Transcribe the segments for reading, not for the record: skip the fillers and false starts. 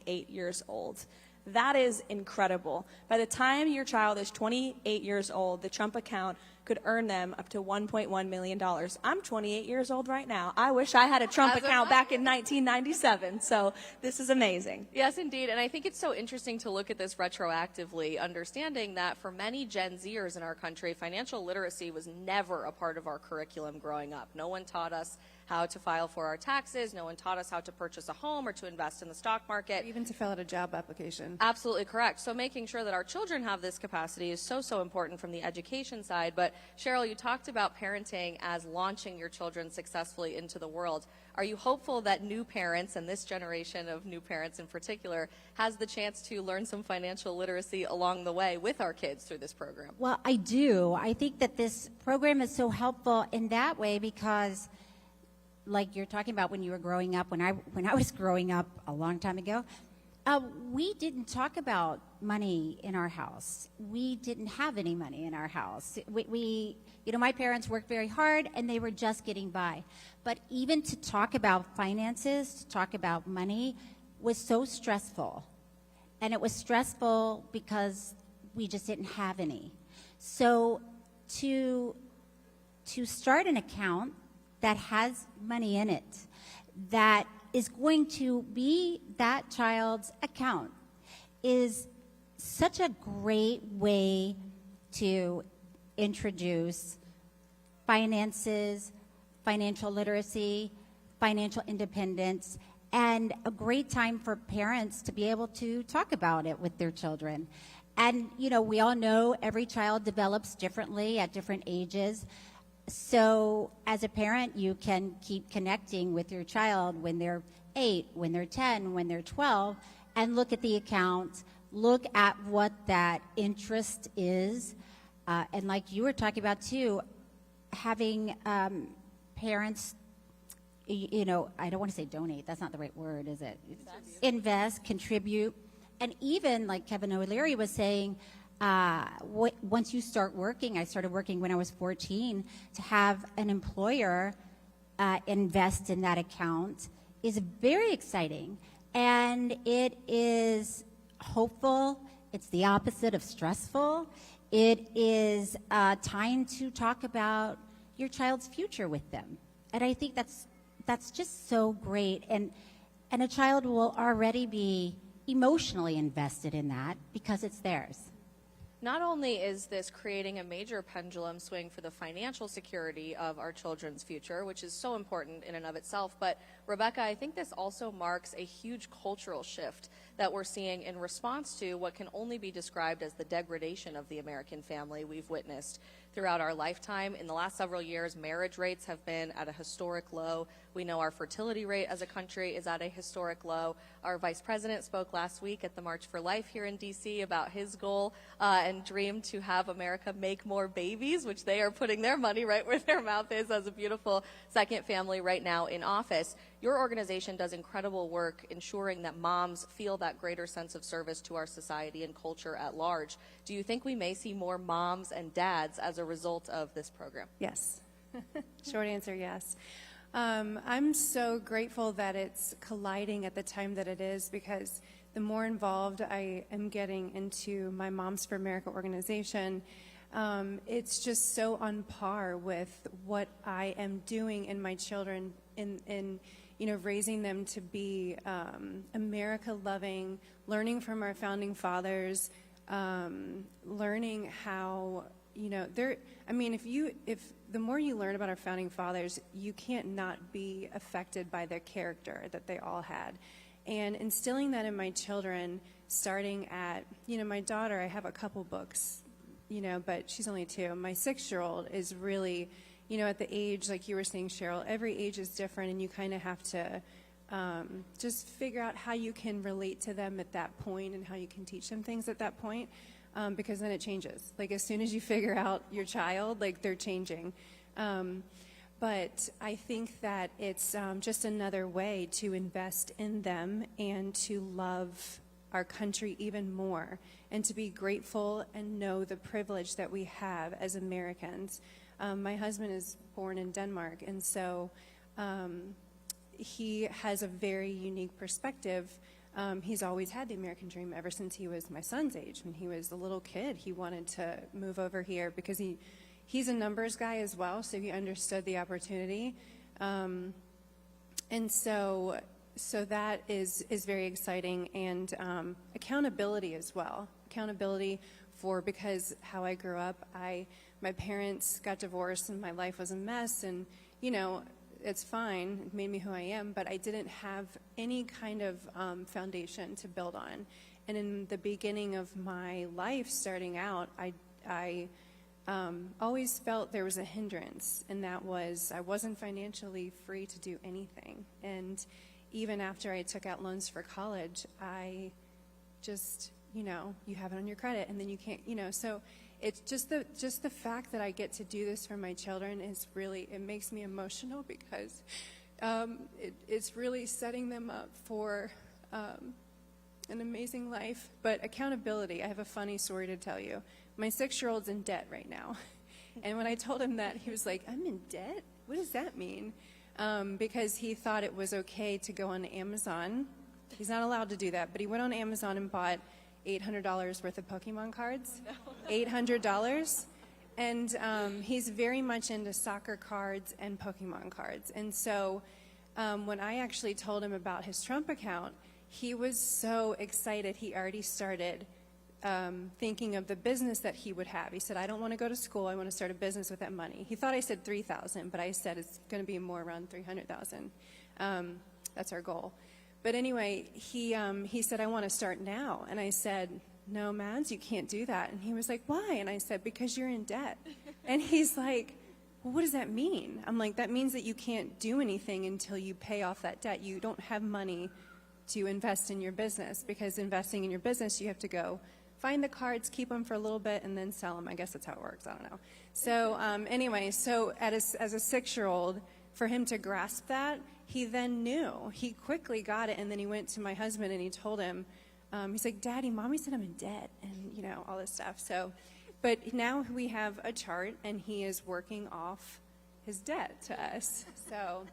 28 years old. That is incredible. By the time your child is 28 years old, the Trump account could earn them up to $1.1 million. I'm 28 years old right now. I wish I had a Trump account back in 1997. So this is amazing. Yes, indeed. And I think it's so interesting to look at this retroactively, understanding that for many Gen Zers in our country, financial literacy was never a part of our curriculum growing up. No one taught us how to file for our taxes. No one taught us how to purchase a home or to invest in the stock market. Or even to fill out a job application. Absolutely correct. So making sure that our children have this capacity is so, so important from the education side. But Cheryl, you talked about parenting as launching your children successfully into the world. Are you hopeful that new parents, and this generation of new parents in particular, has the chance to learn some financial literacy along the way with our kids through this program? Well, I do. I think that this program is so helpful in that way because, like you're talking about when you were growing up, when I was growing up a long time ago, we didn't talk about money in our house. We didn't have any money in our house. My parents worked very hard and they were just getting by. But even to talk about finances, to talk about money was so stressful. And it was stressful because we just didn't have any. So to start an account that has money in it, that is going to be that child's account, is such a great way to introduce finances, financial literacy, financial independence, and a great time for parents to be able to talk about it with their children. And, we all know every child develops differently at different ages. So as a parent, you can keep connecting with your child when they're 8, when they're 10, when they're 12, and look at the account, look at what that interest is. And like you were talking about too, having parents, I don't want to say donate, that's not the right word, is it? Invest, contribute. And even like Kevin O'Leary was saying, once you start working, I started working when I was 14, to have an employer invest in that account is very exciting. And it is hopeful. It's the opposite of stressful. It is time to talk about your child's future with them. And I think that's just so great. And a child will already be emotionally invested in that because it's theirs. Not only is this creating a major pendulum swing for the financial security of our children's future, which is so important in and of itself, but Rebecca, I think this also marks a huge cultural shift that we're seeing in response to what can only be described as the degradation of the American family we've witnessed throughout our lifetime. In the last several years, marriage rates have been at a historic low. We know our fertility rate as a country is at a historic low. Our vice president spoke last week at the March for Life here in D.C. about his goal and dream to have America make more babies, which they are putting their money right where their mouth is as a beautiful second family right now in office. Your organization does incredible work ensuring that moms feel that greater sense of service to our society and culture at large. Do you think we may see more moms and dads as a result of this program? Yes. Short answer, yes. I'm so grateful that it's colliding at the time that it is, because the more involved I am getting into my Moms for America organization, it's just so on par with what I am doing in my children in raising them to be America-loving, learning from our founding fathers, learning how, if the more you learn about our founding fathers, you can't not be affected by their character that they all had. And instilling that in my children, starting at, my daughter, I have a couple books, but she's only 2. My 6-year-old is really, at the age, like you were saying, Cheryl, every age is different, and you kind of have to just figure out how you can relate to them at that point and how you can teach them things at that point, because then it changes. Like, as soon as you figure out your child, like, they're changing. But I think that it's just another way to invest in them and to love our country even more, and to be grateful and know the privilege that we have as Americans. My husband is born in Denmark, and so he has a very unique perspective he's always had the American dream ever since he was my son's age. When he was a little kid, he wanted to move over here because he's a numbers guy as well, so he understood the opportunity. And so that is very exciting, and accountability as well. Accountability because how I grew up, my parents got divorced and my life was a mess, and it's fine, it made me who I am, but I didn't have any kind of foundation to build on. And in the beginning of my life starting out, I always felt there was a hindrance, and that was I wasn't financially free to do anything. And even after I took out loans for college, I just, you have it on your credit, and then you can't, so it's just the fact that I get to do this for my children is really, it makes me emotional because it's really setting them up for an amazing life. But accountability, I have a funny story to tell you. My 6-year-old's in debt right now. And when I told him that, he was like, I'm in debt? What does that mean? Because he thought it was okay to go on Amazon. He's not allowed to do that, but he went on Amazon and bought $800 worth of Pokemon cards. No. $800. And he's very much into soccer cards and Pokemon cards. And so when I actually told him about his Trump account, he was so excited. He already started thinking of the business that he would have. He said, I don't want to go to school. I want to start a business with that money. He thought I said 3,000, but I said it's going to be more around 300,000. That's our goal. But anyway, he said, I want to start now. And I said, no, Mads, you can't do that. And he was like, why? And I said, because you're in debt. And he's like, well, what does that mean? I'm like, that means that you can't do anything until you pay off that debt. You don't have money to invest in your business, because investing in your business, you have to go find the cards, keep them for a little bit, and then sell them. I guess that's how it works. I don't know. So anyway, so as a 6-year-old, for him to grasp that, he then knew. He quickly got it, and then he went to my husband and he told him, he's like, Daddy, Mommy said I'm in debt, and all this stuff. So, but now we have a chart, and he is working off his debt to us. So,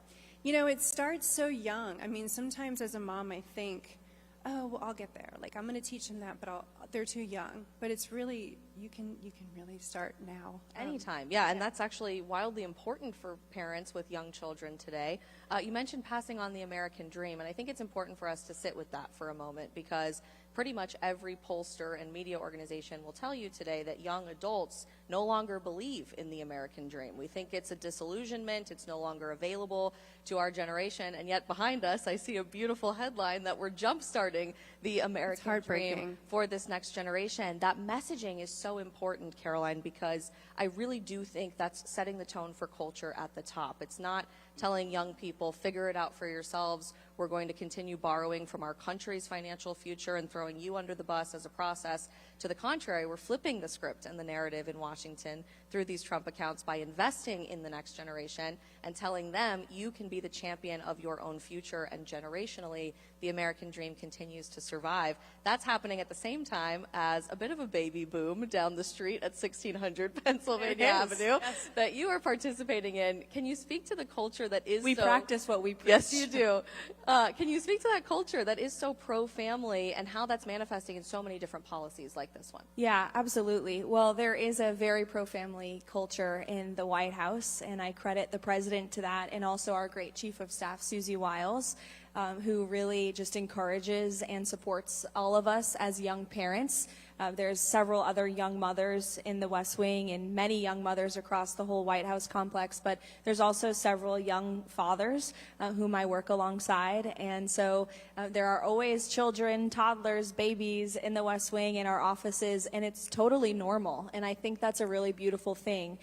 it starts so young. I mean, sometimes as a mom, I think, oh, well, I'll get there. Like, I'm going to teach them that, but they're too young. But it's really, you can really start now. Anytime, yeah, and that's actually wildly important for parents with young children today. You mentioned passing on the American dream, and I think it's important for us to sit with that for a moment, because pretty much every pollster and media organization will tell you today that young adults no longer believe in the American dream. We think it's a disillusionment, it's no longer available to our generation, and yet behind us I see a beautiful headline that we're jump-starting the American dream for this next generation. That messaging is so important, Caroline, because I really do think that's setting the tone for culture at the top. It's not telling young people, figure it out for yourselves, we're going to continue borrowing from our country's financial future and throwing you under the bus as a process. To the contrary, we're flipping the script and the narrative in Washington through these Trump accounts by investing in the next generation and telling them you can be the champion of your own future, and generationally the American dream continues to survive. That's happening at the same time as a bit of a baby boom down the street at 1600 Pennsylvania Avenue that you are participating in. Can you speak to the culture that is We practice what we preach. Yes, you do. Can you speak to that culture that is so pro-family and how that's manifesting in so many different policies like this one? Yeah, absolutely. Well, there is a very pro-family culture in the White House, and I credit the president to that, and also our great chief of staff, Susie Wiles, who really just encourages and supports all of us as young parents. There's several other young mothers in the West Wing and many young mothers across the whole White House complex, but there's also several young fathers whom I work alongside. And so there are always children, toddlers, babies in the West Wing in our offices, and it's totally normal. And I think that's a really beautiful thing,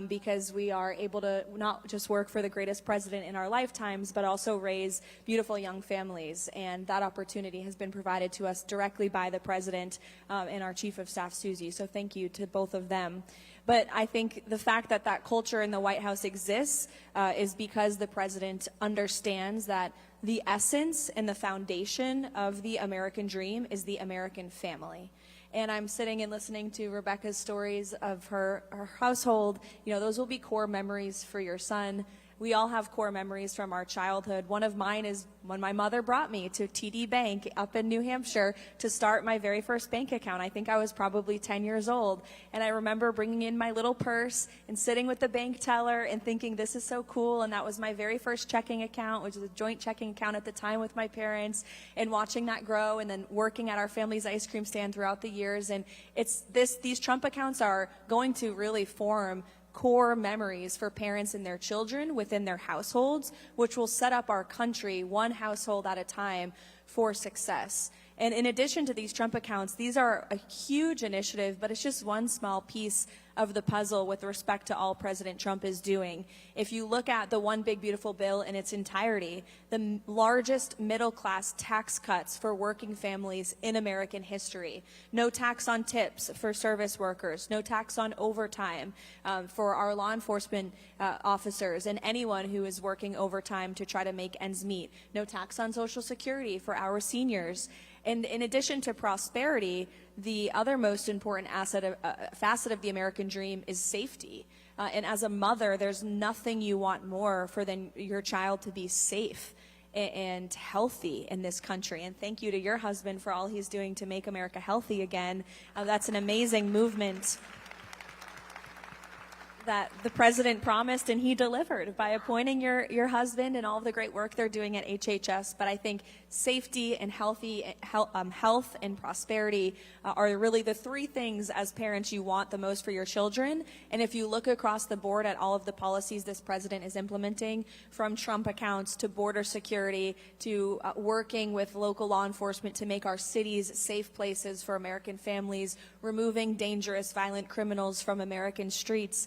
because we are able to not just work for the greatest president in our lifetimes, but also raise beautiful young families. And that opportunity has been provided to us directly by the president and our chief of staff, Susie. So thank you to both of them. But I think the fact that that culture in the White House exists is because the president understands that the essence and the foundation of the American dream is the American family. And I'm sitting and listening to Rebecca's stories of her household. Those will be core memories for your son. we all have core memories from our childhood. One of mine is when my mother brought me to TD Bank up in New Hampshire to start my very first bank account. I think I was probably 10 years old. And I remember bringing in my little purse and sitting with the bank teller and thinking, this is so cool. And that was my very first checking account, which was a joint checking account at the time with my parents, and watching that grow, and then working at our family's ice cream stand throughout the years. And these Trump accounts are going to really form core memories for parents and their children within their households, which will set up our country one household at a time for success. And in addition to these Trump accounts, these are a huge initiative, but it's just one small piece of the puzzle with respect to all President Trump is doing. If you look at the One Big Beautiful Bill in its entirety, the largest middle-class tax cuts for working families in American history. No tax on tips for service workers, no tax on overtime for our law enforcement officers and anyone who is working overtime to try to make ends meet. No tax on Social Security for our seniors. And in addition to prosperity, the other most important facet of the American dream is safety. And as a mother, there's nothing you want more than your child to be safe and healthy in this country. And thank you to your husband for all he's doing to make America healthy again. That's an amazing movement that the president promised and he delivered by appointing your husband and all of the great work they're doing at HHS. But I think safety and health and prosperity are really the three things as parents you want the most for your children. And if you look across the board at all of the policies this president is implementing, from Trump accounts to border security to working with local law enforcement to make our cities safe places for American families, removing dangerous, violent criminals from American streets,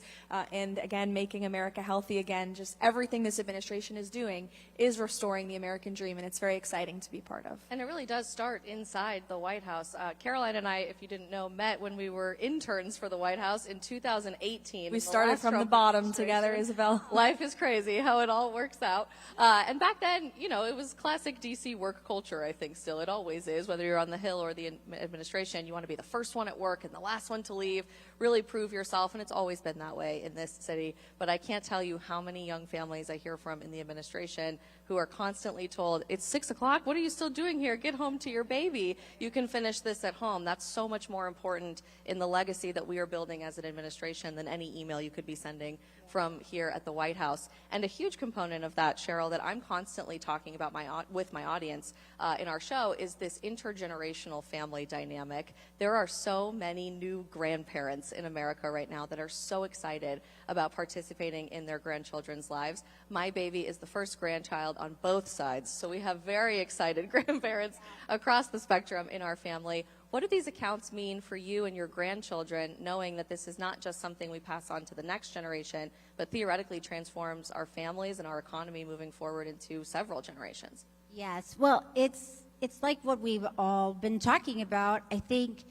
and again, making America healthy again. Just everything this administration is doing is restoring the American dream, and it's very exciting to be part of. And it really does start inside the White House. Caroline and I, if you didn't know, met when we were interns for the White House in 2018. We started from the bottom together, Isabel. Life is crazy how it all works out. And back then, you know, it was classic D.C. work culture, I think still. It always is. Whether you're on the Hill or the administration, you want to be the first one at work and the last one to leave, really prove yourself, and it's always been that way in this city. But I can't tell you how many young families I hear from in the administration who are constantly told, it's 6 o'clock, what are you still doing here? Get home to your baby. You can finish this at home. That's so much more important in the legacy that we are building as an administration than any email you could be sending from here at the White House. And a huge component of that, Cheryl, that I'm constantly talking about with my audience in our show is this intergenerational family dynamic. There are so many new grandparents in America right now that are so excited about participating in their grandchildren's lives. My baby is the first grandchild on both sides, so we have very excited grandparents across the spectrum in our family. What do these accounts mean for you and your grandchildren, knowing that this is not just something we pass on to the next generation, but theoretically transforms our families and our economy moving forward into several generations? Yes, well, it's like what we've all been talking about. I think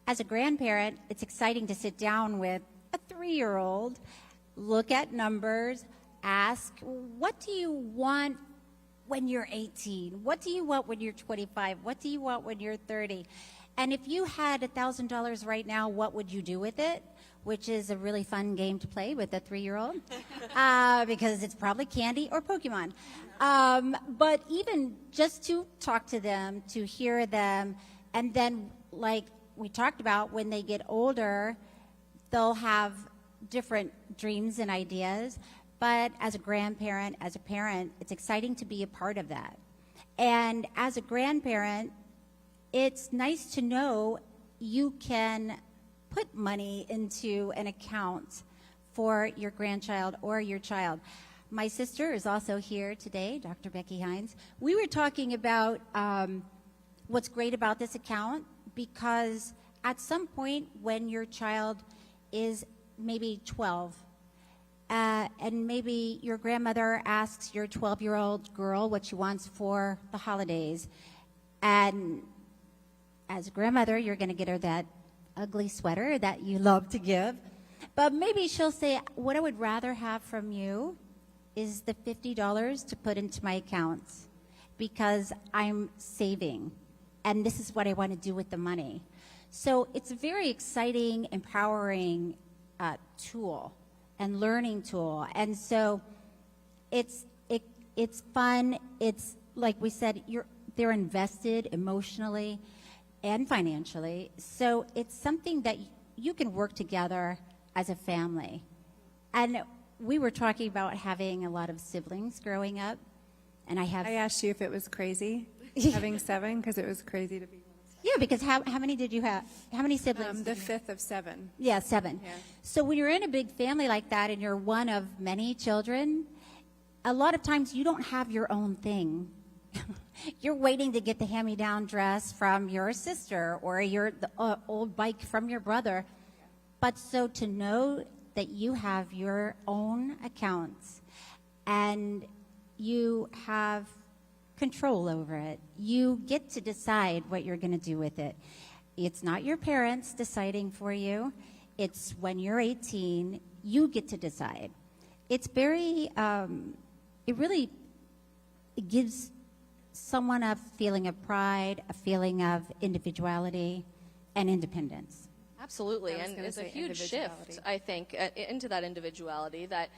as a grandparent, it's exciting to sit down with a 3-year-old, look at numbers, ask, what do you want when you're 18? What do you want when you're 25? What do you want when you're 30? And if you had $1,000 right now, what would you do with it? Which is a really fun game to play with a 3-year-old because it's probably candy or Pokemon. But even just to talk to them, to hear them, and then like we talked about, when they get older, they'll have different dreams and ideas. But as a grandparent, as a parent, it's exciting to be a part of that. And as a grandparent, it's nice to know you can put money into an account for your grandchild or your child. My sister is also here today, Dr. Becky Hines. We were talking about what's great about this account, because at some point when your child is maybe 12, and maybe your grandmother asks your 12-year-old girl what she wants for the holidays. And as a grandmother, you're going to get her that ugly sweater that you love to give. But maybe she'll say, what I would rather have from you is the $50 to put into my accounts, because I'm saving, and this is what I want to do with the money. So it's a very exciting, empowering tool and learning tool. And so it's it's fun. It's like we said, they're invested emotionally and financially. So it's something that you can work together as a family. And we were talking about having a lot of siblings growing up, and I asked you if it was crazy having 7, because it was crazy to be. Yeah, because how many did you have? How many siblings? The 5th of 7. Yeah, 7. Yeah. So when you're in a big family like that and you're one of many children, a lot of times you don't have your own thing. You're waiting to get the hand-me-down dress from your sister or the old bike from your brother. But so to know that you have your own accounts and you have control over it. You get to decide what you're going to do with it. It's not your parents deciding for you. It's when you're 18, you get to decide. It's very, it gives someone a feeling of pride, a feeling of individuality and independence. Absolutely, and it's a huge shift, I think, into that individuality that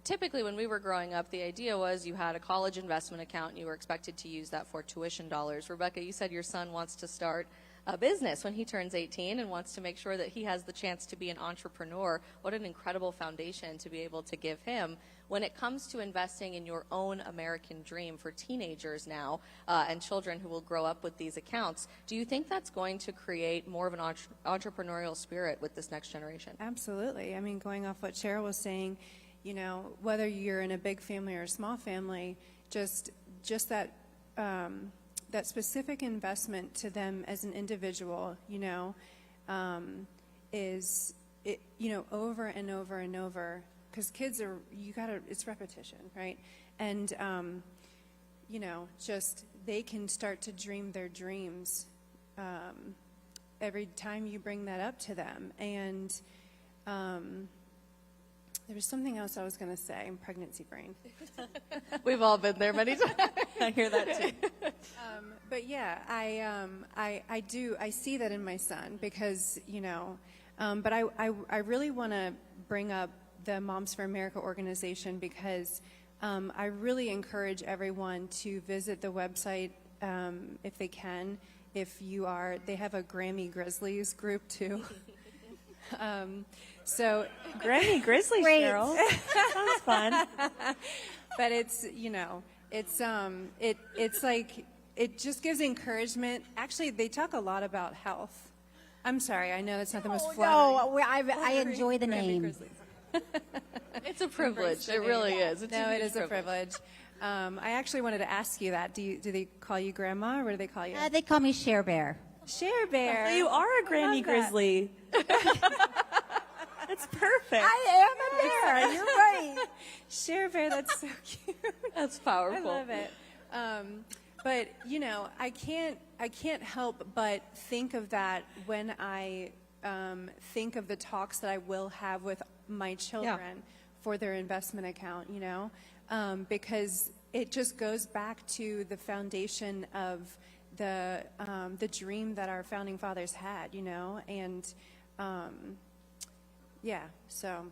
typically when we were growing up, the idea was you had a college investment account and you were expected to use that for tuition dollars. Rebecca, you said your son wants to start a business when he turns 18 and wants to make sure that he has the chance to be an entrepreneur. What an incredible foundation to be able to give him. When it comes to investing in your own American dream for teenagers now and children who will grow up with these accounts, do you think that's going to create more of an entrepreneurial spirit with this next generation? Absolutely. I mean, going off what Cheryl was saying, you know, whether you're in a big family or a small family, just that that specific investment to them as an individual, you know, is it, you know, over and over and over, because kids are, it's repetition, right? And you know, just they can start to dream their dreams every time you bring that up to them. And there was something else I was going to say. Pregnancy brain. We've all been there many times. I hear that too. But yeah, I do. I see that in my son because, you know, but I really want to bring up the Moms for America organization because I really encourage everyone to visit the website if they can. They have a Grammy Grizzlies group too. So Grammy Grizzly, Cheryl. Sounds fun. But it's, you know, it's like, it just gives encouragement. Actually, they talk a lot about health. I'm sorry, I know that's not the most flattering. No, I enjoy the name. It's a privilege. It really is. It's No, it is a privilege. I actually wanted to ask you that. Do they call you Grandma, or what do they call you? They call me Cher Bear. Cher Bear. So you are a Grammy Grizzly. It's perfect. I am a bear. You're right. Cher Bear, that's so cute. That's I powerful. love it. But you know, I can't help but think of that when I think of the talks that I will have with my children for their investment account. You know, because it just goes back to the foundation of the dream that our founding fathers had. You know, and yeah, so.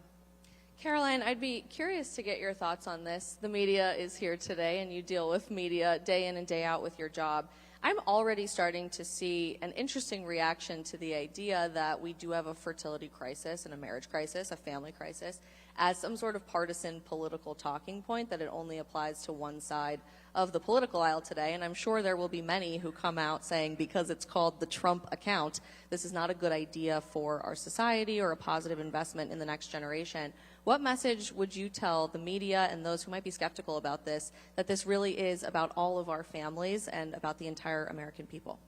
Caroline, I'd be curious to get your thoughts on this. The media is here today, and you deal with media day in and day out with your job. I'm already starting to see an interesting reaction to the idea that we do have a fertility crisis and a marriage crisis, a family crisis, as some sort of partisan political talking point, that it only applies to one side of the political aisle today. And I'm sure there will be many who come out saying, because it's called the Trump account, this is not a good idea for our society or a positive investment in the next generation. What message would you tell the media and those who might be skeptical about this, that this really is about all of our families and about the entire American people?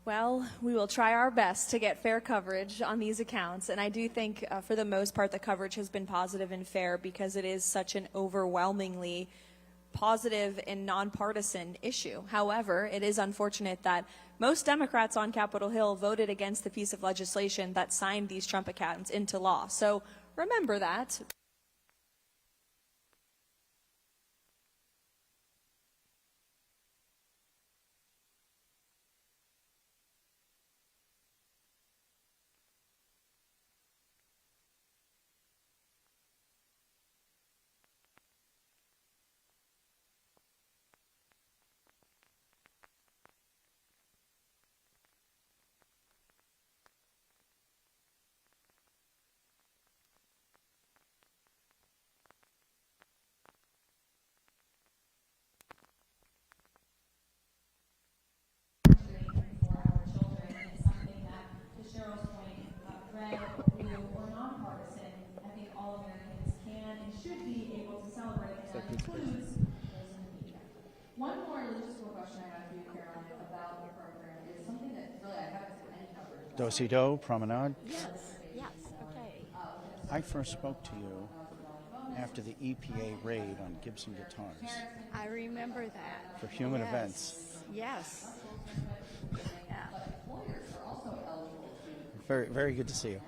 Well, we will try our best to get fair coverage on these accounts, and I do think for the most part the coverage has been positive and fair because it is such an overwhelmingly positive and nonpartisan issue. However, it is unfortunate that most Democrats on Capitol Hill voted against the piece of legislation that signed these Trump accounts into law. So remember that. One more logistical question I have for you, Caroline, about the program is something that really I haven't seen any coverage. Do-si-do, promenade. Yes, okay. I first spoke to you after the EPA raid on Gibson guitars I remember that. for human Yes. events. Yes. Yeah. Very, very good to see you.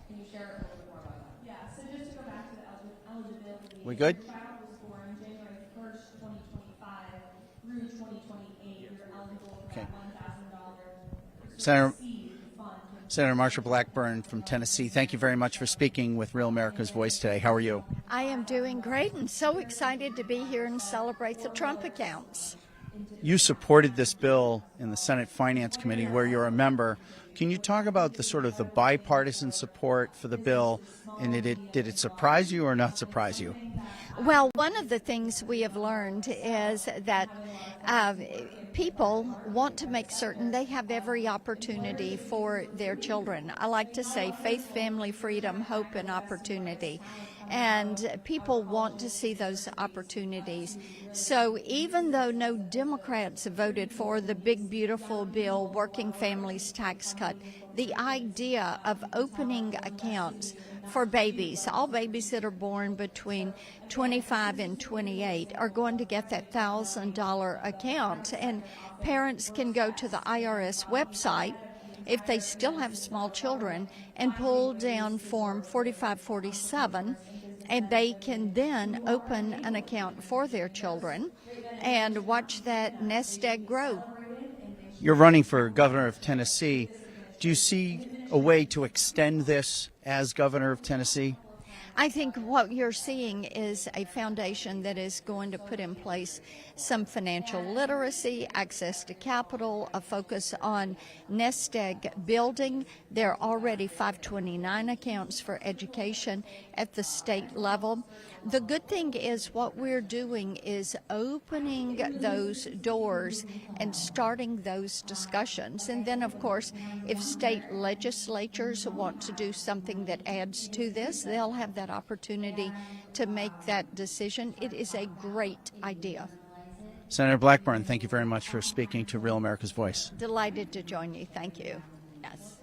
Can you share a little bit more about that? Yeah, so just to go back to the eligibility. We good? Your child was born January 1st, 2025 through 2028. You're eligible for Okay. that $1,000 Senator, seed fund. Senator Marsha Blackburn from Tennessee, thank you very much for speaking with Real America's Voice today. How are you? I am doing great and so excited to be here and celebrate the Trump accounts. You supported this bill in the Senate Finance Committee where you're a member. Can you talk about the sort of the bipartisan support for the bill, and did it surprise you or not surprise you? Well, one of the things we have learned is that people want to make certain they have every opportunity for their children. I like to say faith, family, freedom, hope, and opportunity. And people want to see those opportunities. So even though no Democrats voted for the big, beautiful bill, Working Families Tax Cut, the idea of opening accounts for babies, all babies that are born between 25 and 28 are going to get that $1,000 account. And parents can go to the IRS website if they still have small children and pull down Form 4547, and they can then open an account for their children and watch that nest egg grow. You're running for governor of Tennessee. Do you see a way to extend this as governor of Tennessee? I think what you're seeing is a foundation that is going to put in place some financial literacy, access to capital, a focus on nest egg building. There are already 529 accounts for education at the state level. The good thing is what we're doing is opening those doors and starting those discussions. And then, of course, if state legislatures want to do something that adds to this, they'll have that opportunity to make that decision. It is a great idea. Senator Blackburn, thank you very much for speaking to Real America's Voice. Delighted to join you. Thank you. Yes.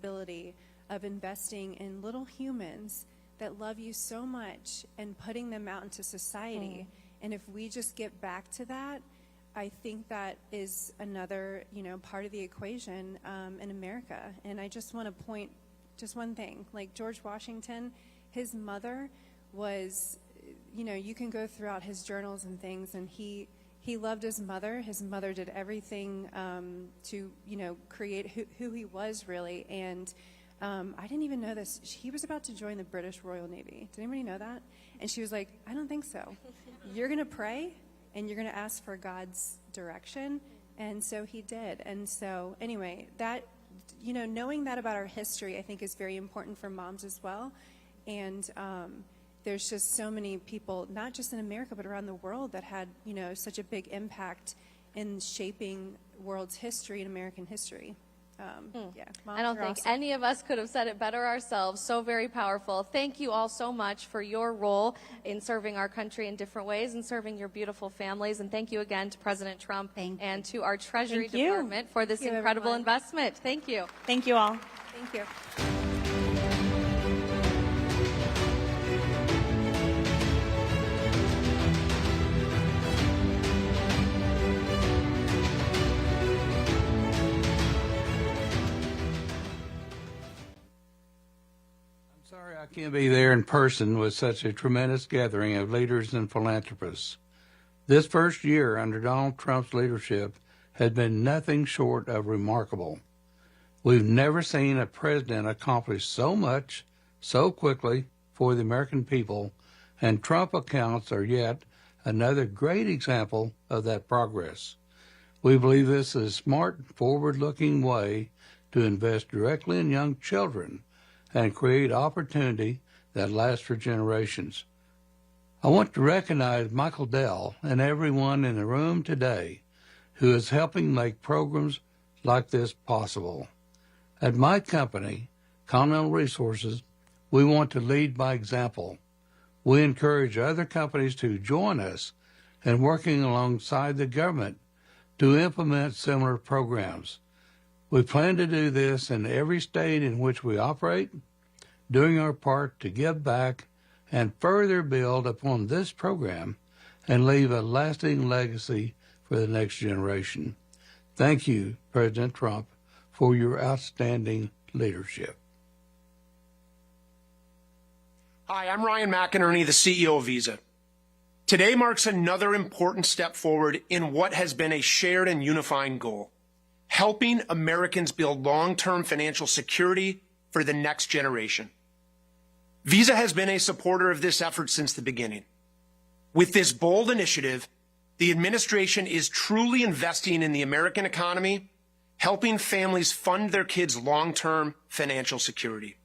responsibility of investing in little humans that love you so much and putting them out into society. And if we just get back to that, I think that is another, part of the equation in America. And I just want to point just one thing. Like George Washington, his mother was, you can go throughout his journals and things, and he loved his mother. His mother did everything to, create who he was, really. And I didn't even know this. He was about to join the British Royal Navy. Did anybody know that? And she was like, I don't think so. You're going to pray, and you're going to ask for God's direction. And so he did. And so anyway, that, knowing that about our history, I think is very important for moms as well. And there's just so many people, not just in America, but around the world that had, such a big impact in shaping world's history and American history. Yeah, I don't think any of us could have said it better ourselves. So very powerful. Thank you all so much for your role in serving our country in different ways and serving your beautiful families. And thank you again to President Trump and to our Treasury Department for this incredible investment. Thank you. Thank you all. Thank you. Sorry I can't be there in person with such a tremendous gathering of leaders and philanthropists. This first year under Donald Trump's leadership has been nothing short of remarkable. We've never seen a president accomplish so much so quickly for the American people, and Trump accounts are yet another great example of that progress. We believe this is a smart, forward-looking way to invest directly in young children and create opportunity that lasts for generations. I want to recognize Michael Dell and everyone in the room today who is helping make programs like this possible. At my company, Continental Resources, we want to lead by example. We encourage other companies to join us in working alongside the government to implement similar programs. We plan to do this in every state in which we operate, doing our part to give back and further build upon this program and leave a lasting legacy for the next generation. Thank you, President Trump, for your outstanding leadership. Hi, I'm Ryan McInerney, the CEO of Visa. Today marks another important step forward in what has been a shared and unifying goal: helping Americans build long-term financial security for the next generation. Visa has been a supporter of this effort since the beginning. With this bold initiative, the administration is truly investing in the American economy, helping families fund their kids' long-term financial security.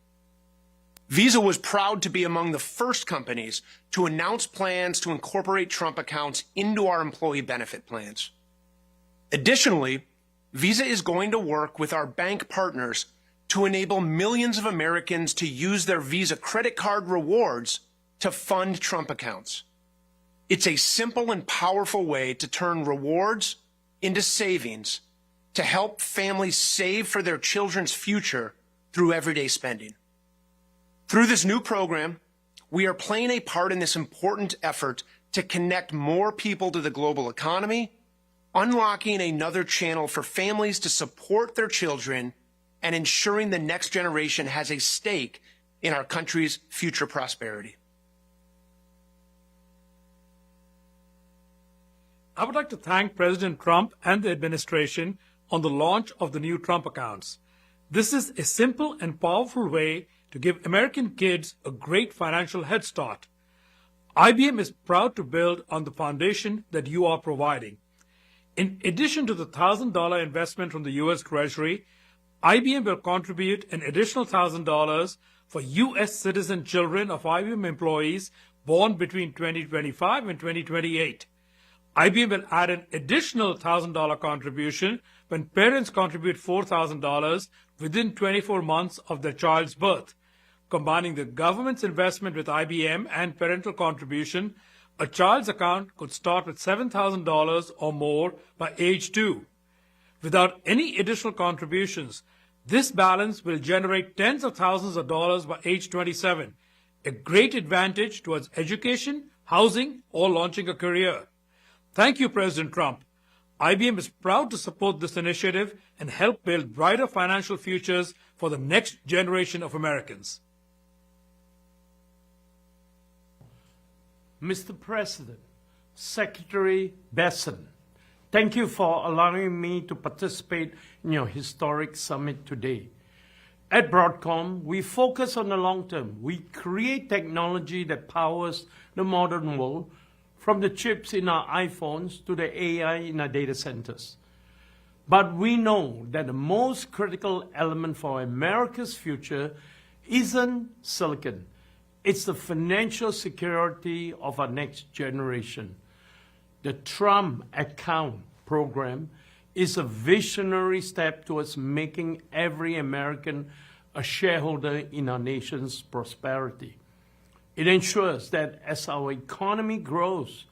Visa was proud to be among the first companies to announce plans to incorporate Trump accounts into our employee benefit plans. Additionally, Visa is going to work with our bank partners to enable millions of Americans to use their Visa credit card rewards to fund Trump accounts. It's a simple and powerful way to turn rewards into savings to help families save for their children's future through everyday spending. Through this new program, we are playing a part in this important effort to connect more people to the global economy, unlocking another channel for families to support their children, and ensuring the next generation has a stake in our country's future prosperity. I would like to thank President Trump and the administration on the launch of the new Trump accounts. This is a simple and powerful way to give American kids a great financial head start. IBM is proud to build on the foundation that you are providing. In addition to the $1,000 investment from the U.S. Treasury, IBM will contribute an additional $1,000 for U.S. citizen children of IBM employees born between 2025 and 2028. IBM will add an additional $1,000 contribution when parents contribute $4,000 within 24 months of their child's birth. Combining the government's investment with IBM and parental contribution, a child's account could start with $7,000 or more by age 2. Without any additional contributions, This balance will generate tens of thousands of dollars by age 27, a great advantage towards education, housing, or launching a career. Thank you, President Trump. IBM is proud to support this initiative and help build brighter financial futures for the next generation of Americans. Mr. President, Secretary Besson, thank you for allowing me to participate in your historic summit today. At Broadcom, we focus on the long term. We create technology that powers the modern world, from the chips in our iPhones to the AI in our data centers. But we know that the most critical element for America's future isn't silicon. It's the financial security of our next generation. The Trump Account program is a visionary step towards making every American a shareholder in our nation's prosperity. It ensures that as our economy grows,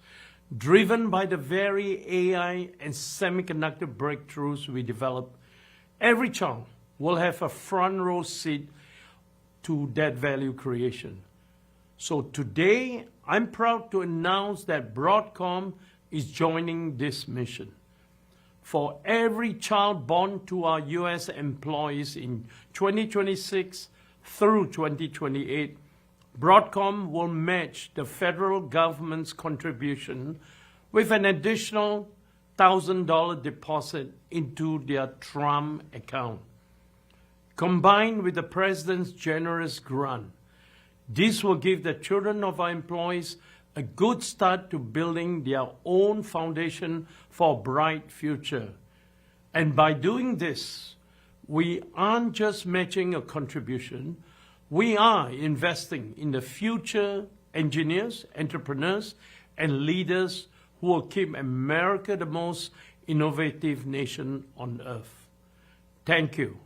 driven by the very AI and semiconductor breakthroughs we develop, every child will have a front row seat to that value creation. So today, I'm proud to announce that Broadcom is joining this mission. For every child born to our U.S. employees in 2026 through 2028, Broadcom will match the federal government's contribution with an additional $1,000 deposit into their Trump account. Combined with the President's generous grant, this will give the children of our employees a good start to building their own foundation for a bright future. And by doing this, we aren't just matching a contribution, we are investing in the future engineers, entrepreneurs, and leaders who will keep America the most innovative nation on earth. Thank you.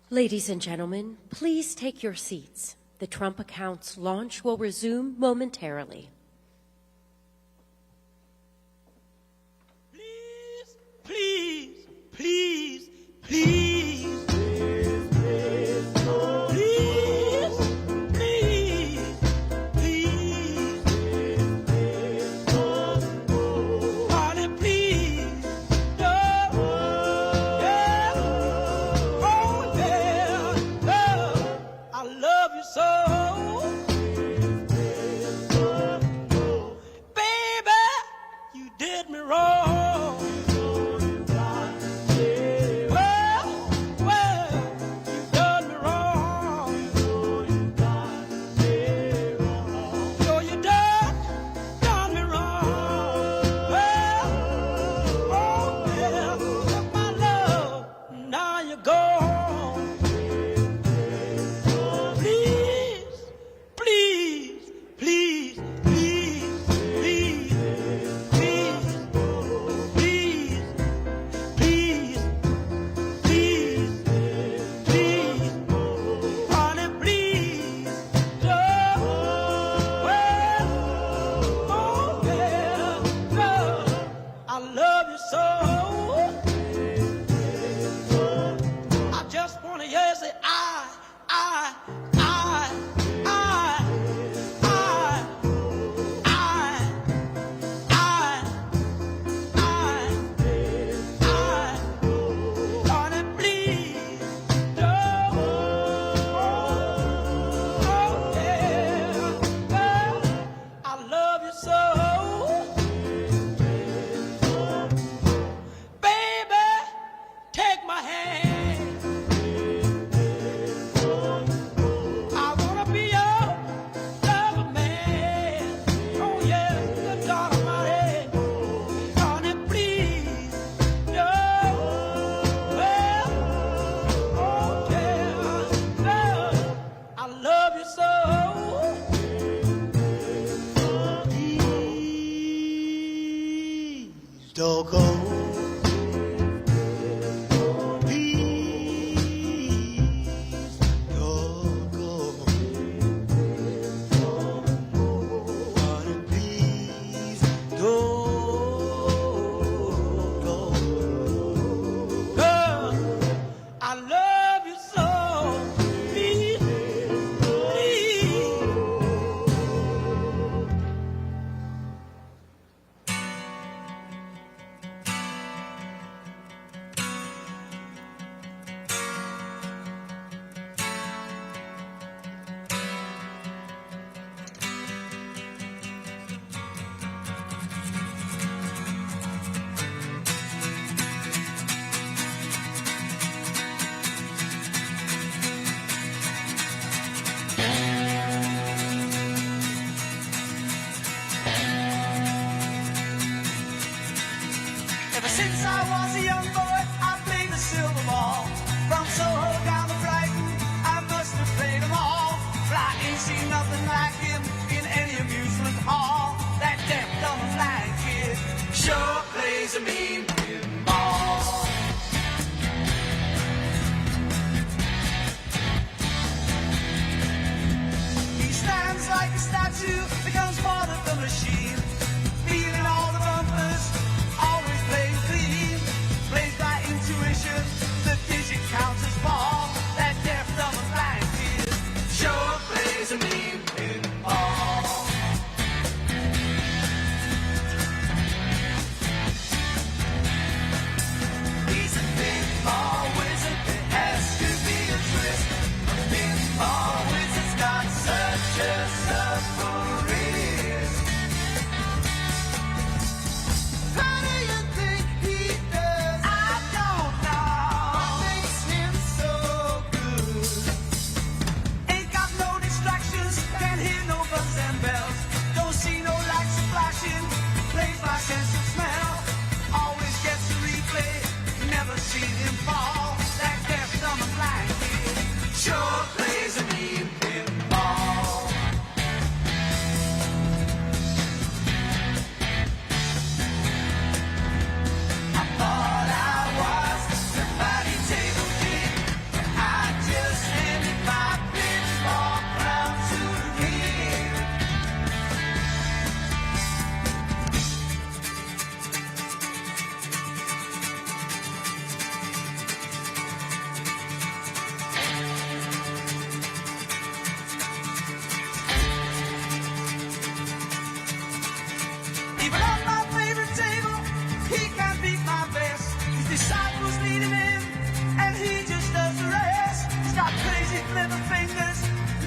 Ladies and gentlemen, please take your seats. The Trump Account's launch will resume momentarily. Please, please, please, please, please, please, Honey, please, yeah, oh yeah, I love you so, baby, you did me wrong. Since I was a young boy, I played the silver ball. From Soho down to Brighton, I must have played them all. But I ain't seen nothing like him in any amusement hall. That deaf, dumb, and blind kid sure plays a mean pinball. He stands like a statue, becomes part of the machine. Feeling all the bumpers, always playing clean. Plays by intuition, the digit counts as ball. That deaf, dumb, and blind kid sure plays a mean pinball. He's a pinball wizard, it has to be a twist. A pinball wizard's got such a supple wrist. How do you think he does? I don't know. What makes him so good? Ain't got no distractions, can't hear no buzzes and bells. Don't see no lights flashing, plays by sense of smell. Always gets a replay, never seen him fall. That deaf, dumb, and blind kid sure plays a mean pinball. I thought I was the party table king. I just handed my pinball crown to him. Even on my favorite table, he can't beat my best. His disciples lead him in, and he just does the rest. He's got crazy clever fingers,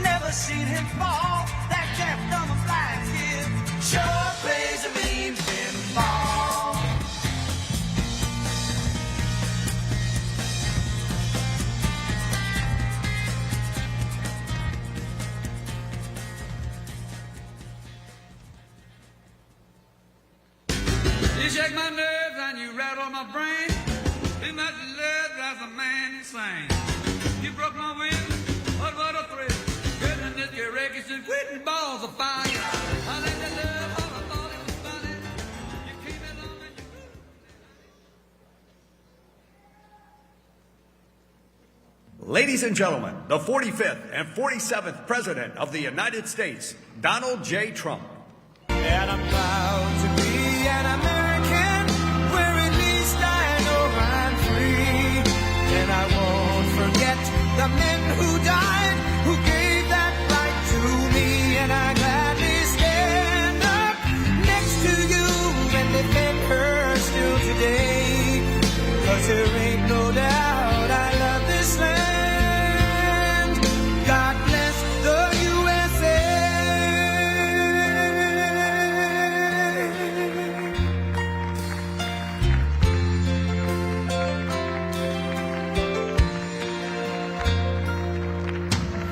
never seen him fall. That deaf, dumb, and blind kid sure plays a mean pinball. You shake my nerves and you rattle my brain. Too much love drives a man insane. You broke my will, what a thrill. Goodness, your records and quitting balls of fire. I let you love all I thought it was funny. You came along and you Ladies and gentlemen, the 45th and 47th President of the United States, Donald J. Trump. And I'm proud to be an American, where at least I know I'm free. And I won't forget the men who died, who gave that right to me. And I gladly stand up next to you and defend her still today. 'Cause there ain't no doubt I love this land. God bless the USA.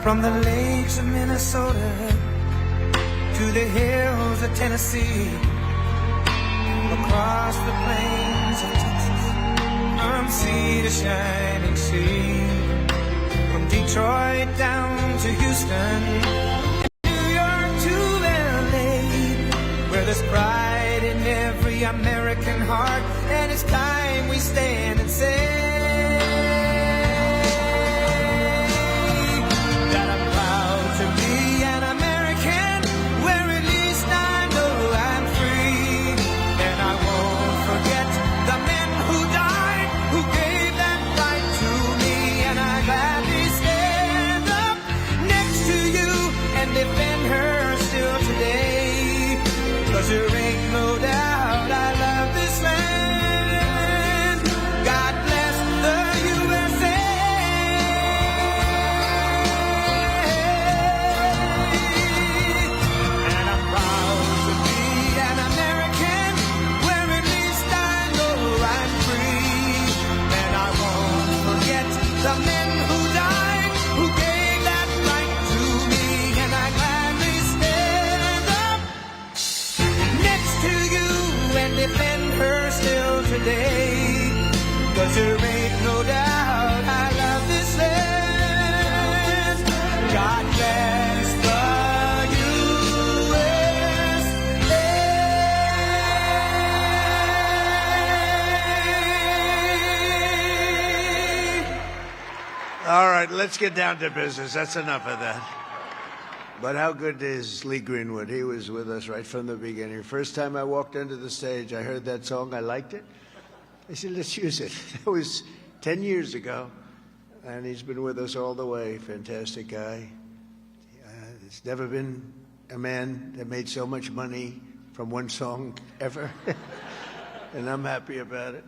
From the lakes of Minnesota to the hills of Tennessee, across the plains of Texas, from sea to shining sea, from Detroit down to Houston, New York to LA, where there's pride in every American heart, and it's time we stand and say that I'm proud to be an American, where at least I know I'm free. And I won't forget the men who died, who gave that right to me. And I gladly stand up next to you and defend her still today. 'Cause there ain't no doubt I love this land. God bless the USA. And I'm proud to be an American, where at least I know I'm free. And I won't forget the men who died, who gave that right to me. And I gladly stand up next to you 'cause there ain't no doubt I love this land. God bless the All right, let's get down to business. That's enough of that. But how good is Lee Greenwood? He was with us right from the beginning. First time I walked onto the stage, I heard that song. I liked it. I said, let's use it. That was 10 years ago, and he's been with us all the way. Fantastic guy. There's never been a man that made so much money from one song ever, and I'm happy about it.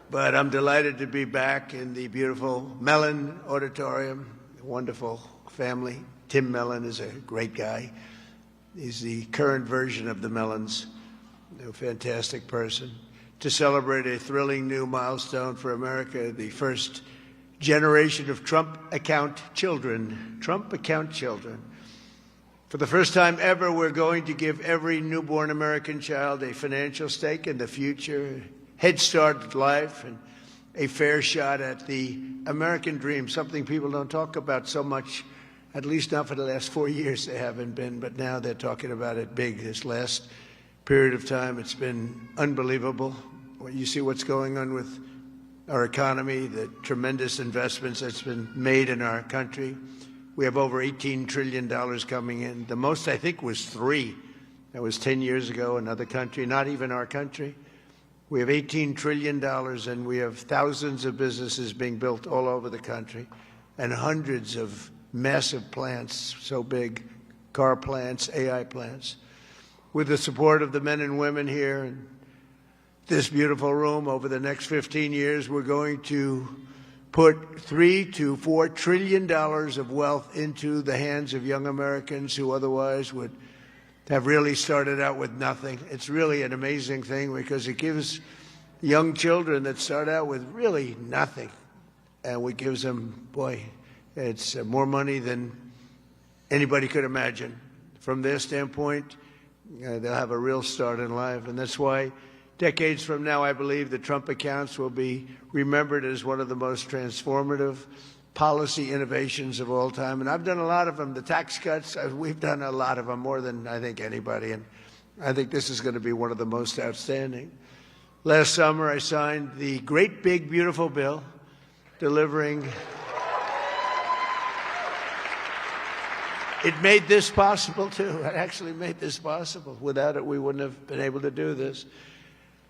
But I'm delighted to be back in the beautiful Mellon Auditorium, a wonderful family. Tim Mellon is a great guy. He's the current version of the Mellons, a fantastic person. To celebrate a thrilling new milestone for America, the first generation of Trump account children. Trump account children. For the first time ever, we're going to give every newborn American child a financial stake in the future, head start at life, and a fair shot at the American dream, something people don't talk about so much, at least not for the last 4 years they haven't been, but now they're talking about it big. This last period of time, it's been unbelievable. When you see what's going on with our economy, the tremendous investments that's been made in our country. We have over $18 trillion coming in. The most, I think, was 3. That was 10 years ago, another country, not even our country. We have $18 trillion, and we have thousands of businesses being built all over the country, and hundreds of massive plants, so big, car plants, AI plants. With the support of the men and women here in this beautiful room, over the next 15 years, we're going to put $3 to $4 trillion of wealth into the hands of young Americans who otherwise would have really started out with nothing. It's really an amazing thing because it gives young children that start out with really nothing, and we gives them, boy, it's more money than anybody could imagine. From their standpoint, they'll have a real start in life, and that's why decades from now, I believe the Trump accounts will be remembered as one of the most transformative policy innovations of all time. And I've done a lot of them. The tax cuts, we've done a lot of them, more than I think anybody. And I think this is going to be one of the most outstanding. Last summer, I signed the great, big, beautiful bill delivering. It made this possible, too. It actually made this possible. Without it, we wouldn't have been able to do this.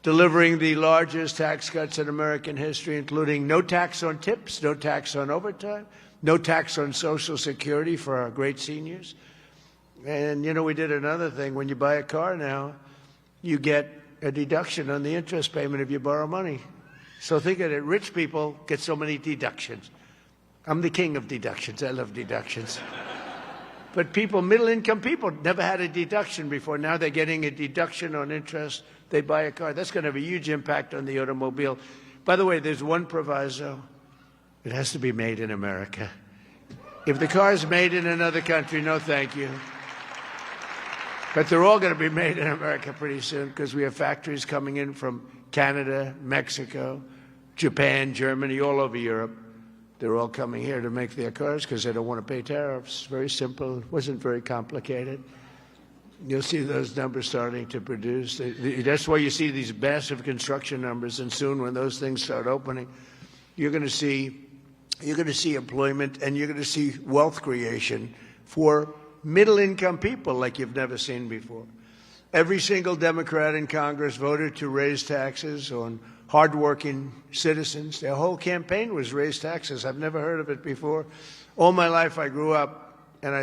Delivering the largest tax cuts in American history, including no tax on tips, no tax on overtime, no tax on Social Security for our great seniors. And, you know, we did another thing. When you buy a car now, you get a deduction on the interest payment if you borrow money. So think of it. Rich people get so many deductions. I'm the king of deductions. I love deductions. But people, middle-income people, never had a deduction before. Now they're getting a deduction on interest. They buy a car. That's going to have a huge impact on the automobile. By the way, there's one proviso. It has to be made in America. If the car is made in another country, no thank you. But they're all going to be made in America pretty soon because we have factories coming in from Canada, Mexico, Japan, Germany, all over Europe. They're all coming here to make their cars because they don't want to pay tariffs. Very simple. It wasn't very complicated. You'll see those numbers starting to produce. That's why you see these massive construction numbers, and soon when those things start opening, you're going to see employment and you're going to see wealth creation for middle-income people like you've never seen before. Every single Democrat in Congress voted to raise taxes on hardworking citizens. Their whole campaign was raise taxes. I've never heard of it before. All my life I grew up, and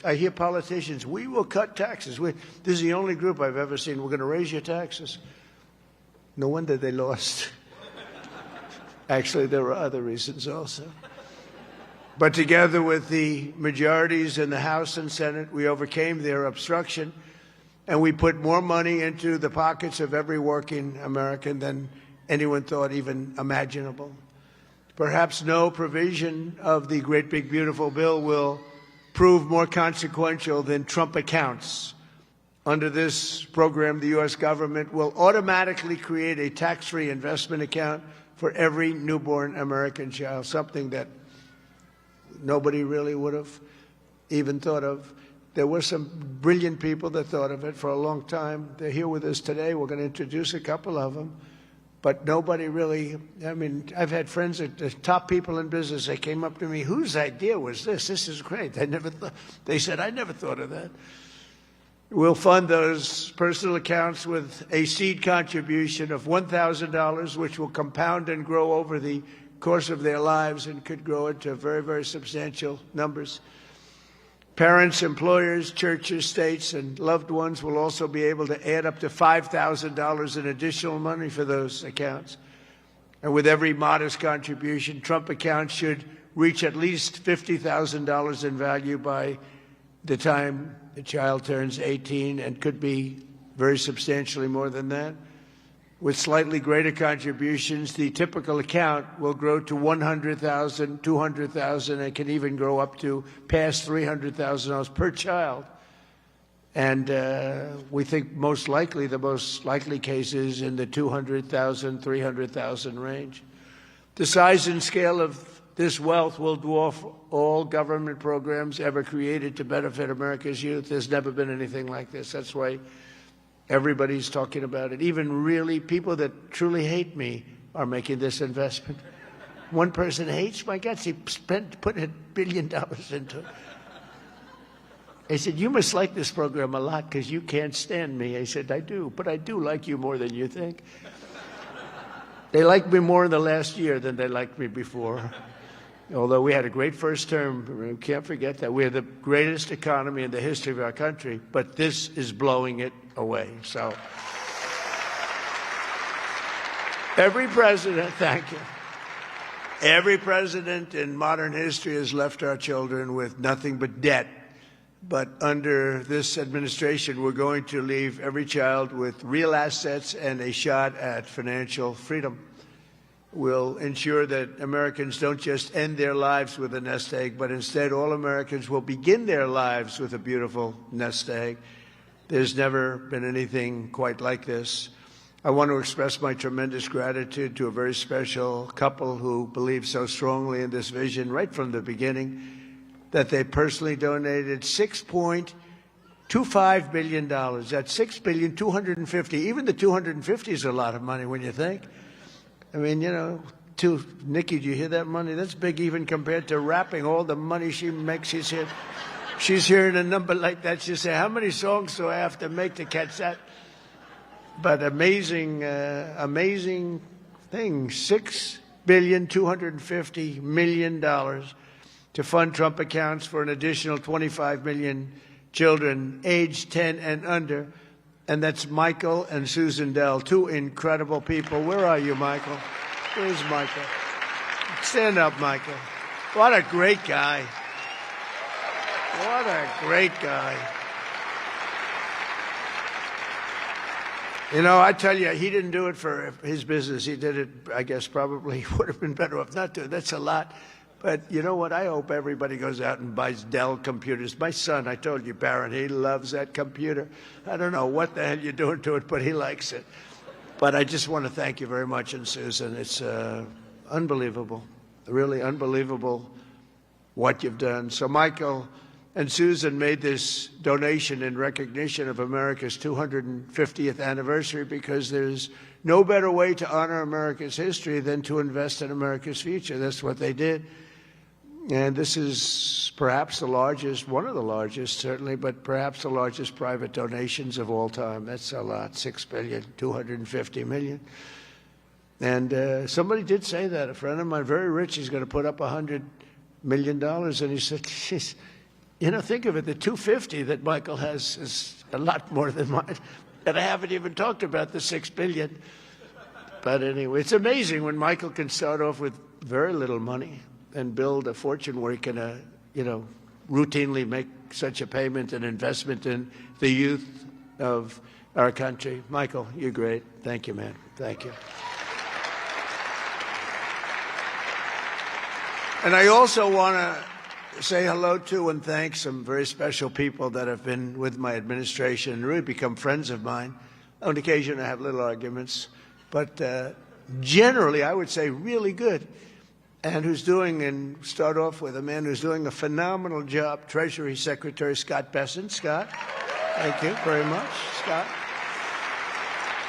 I hear politicians, we will cut taxes. This is the only group I've ever seen, we're going to raise your taxes. No wonder they lost. Actually, there were other reasons also. But together with the majorities in the House and Senate, we overcame their obstruction, and we put more money into the pockets of every working American than anyone thought even imaginable. Perhaps no provision of the great big beautiful bill will prove more consequential than Trump accounts. Under this program, the U.S. government will automatically create a tax-free investment account for every newborn American child, something that nobody really would have even thought of. There were some brilliant people that thought of it for a long time. They're here with us today. We're going to introduce a couple of them. But nobody really, I mean, I've had friends that the top people in business, they came up to me, whose idea was this? This is great. They said, I never thought of that. We'll fund those personal accounts with a seed contribution of $1,000, which will compound and grow over the course of their lives and could grow into very, very substantial numbers. Parents, employers, churches, states, and loved ones will also be able to add up to $5,000 in additional money for those accounts. And with every modest contribution, Trump accounts should reach at least $50,000 in value by the time the child turns 18, and could be very substantially more than that. With slightly greater contributions, the typical account will grow to $100,000, $200,000, and can even grow up to past $300,000 per child. And we think most likely, the most likely case is in the $200,000, $300,000 range. The size and scale of this wealth will dwarf all government programs ever created to benefit America's youth. There's never been anything like this. That's why everybody's talking about it. Even really people that truly hate me are making this investment. One person hates my guts. He put $1 billion into it. I said, you must like this program a lot because you can't stand me. I said, I do, but I do like you more than you think. They liked me more in the last year than they liked me before. Although we had a great first term, we can't forget that. We had the greatest economy in the history of our country, but this is blowing it away. So every president, thank you. Every president in modern history has left our children with nothing but debt. But under this administration, we're going to leave every child with real assets and a shot at financial freedom. We'll ensure that Americans don't just end their lives with a nest egg, but instead all Americans will begin their lives with a beautiful nest egg. There's never been anything quite like this. I want to express my tremendous gratitude to a very special couple who believed so strongly in this vision right from the beginning that they personally donated $6.25 billion. That's $6,250,000,000. Even the 250 is a lot of money when you think. I mean, you know, Nikki, do you hear that money? That's big even compared to rapping. All the money she makes, she's hearing a number like that. She'll say, how many songs do I have to make to catch that? But amazing, amazing thing, $6,250,000,000 to fund Trump accounts for an additional 25 million children aged 10 and under. And that's Michael and Susan Dell, two incredible people. Where are you, Michael? Where's Michael? Stand up, Michael. What a great guy. What a great guy. You know, I tell you, he didn't do it for his business. He did it, I guess, probably would have been better off not to. That's a lot. But you know what? I hope everybody goes out and buys Dell computers. My son, I told you, Barron, he loves that computer. I don't know what the hell you're doing to it, but he likes it. But I just want to thank you very much, and Susan, it's unbelievable, really unbelievable what you've done. So Michael and Susan made this donation in recognition of America's 250th anniversary because there's no better way to honor America's history than to invest in America's future. That's what they did. And this is perhaps the largest, one of the largest certainly, but perhaps the largest private donations of all time. That's a lot, $6,250,000,000. And somebody did say that. A friend of mine, very rich, he's going to put up $100 million. And he said, geez, you know, think of it, the 250 that Michael has is a lot more than mine. And I haven't even talked about the $6 billion. But anyway, it's amazing when Michael can start off with very little money and build a fortune where he can, routinely make such a payment and investment in the youth of our country. Michael, you're great. Thank you, man. Thank you. And I also want to say hello to and thank some very special people that have been with my administration and really become friends of mine. On occasion, I have little arguments, but generally, I would say, really good, and who's doing, and start off with a man who's doing a phenomenal job, Treasury Secretary Scott Bessent. Scott, thank you very much, Scott.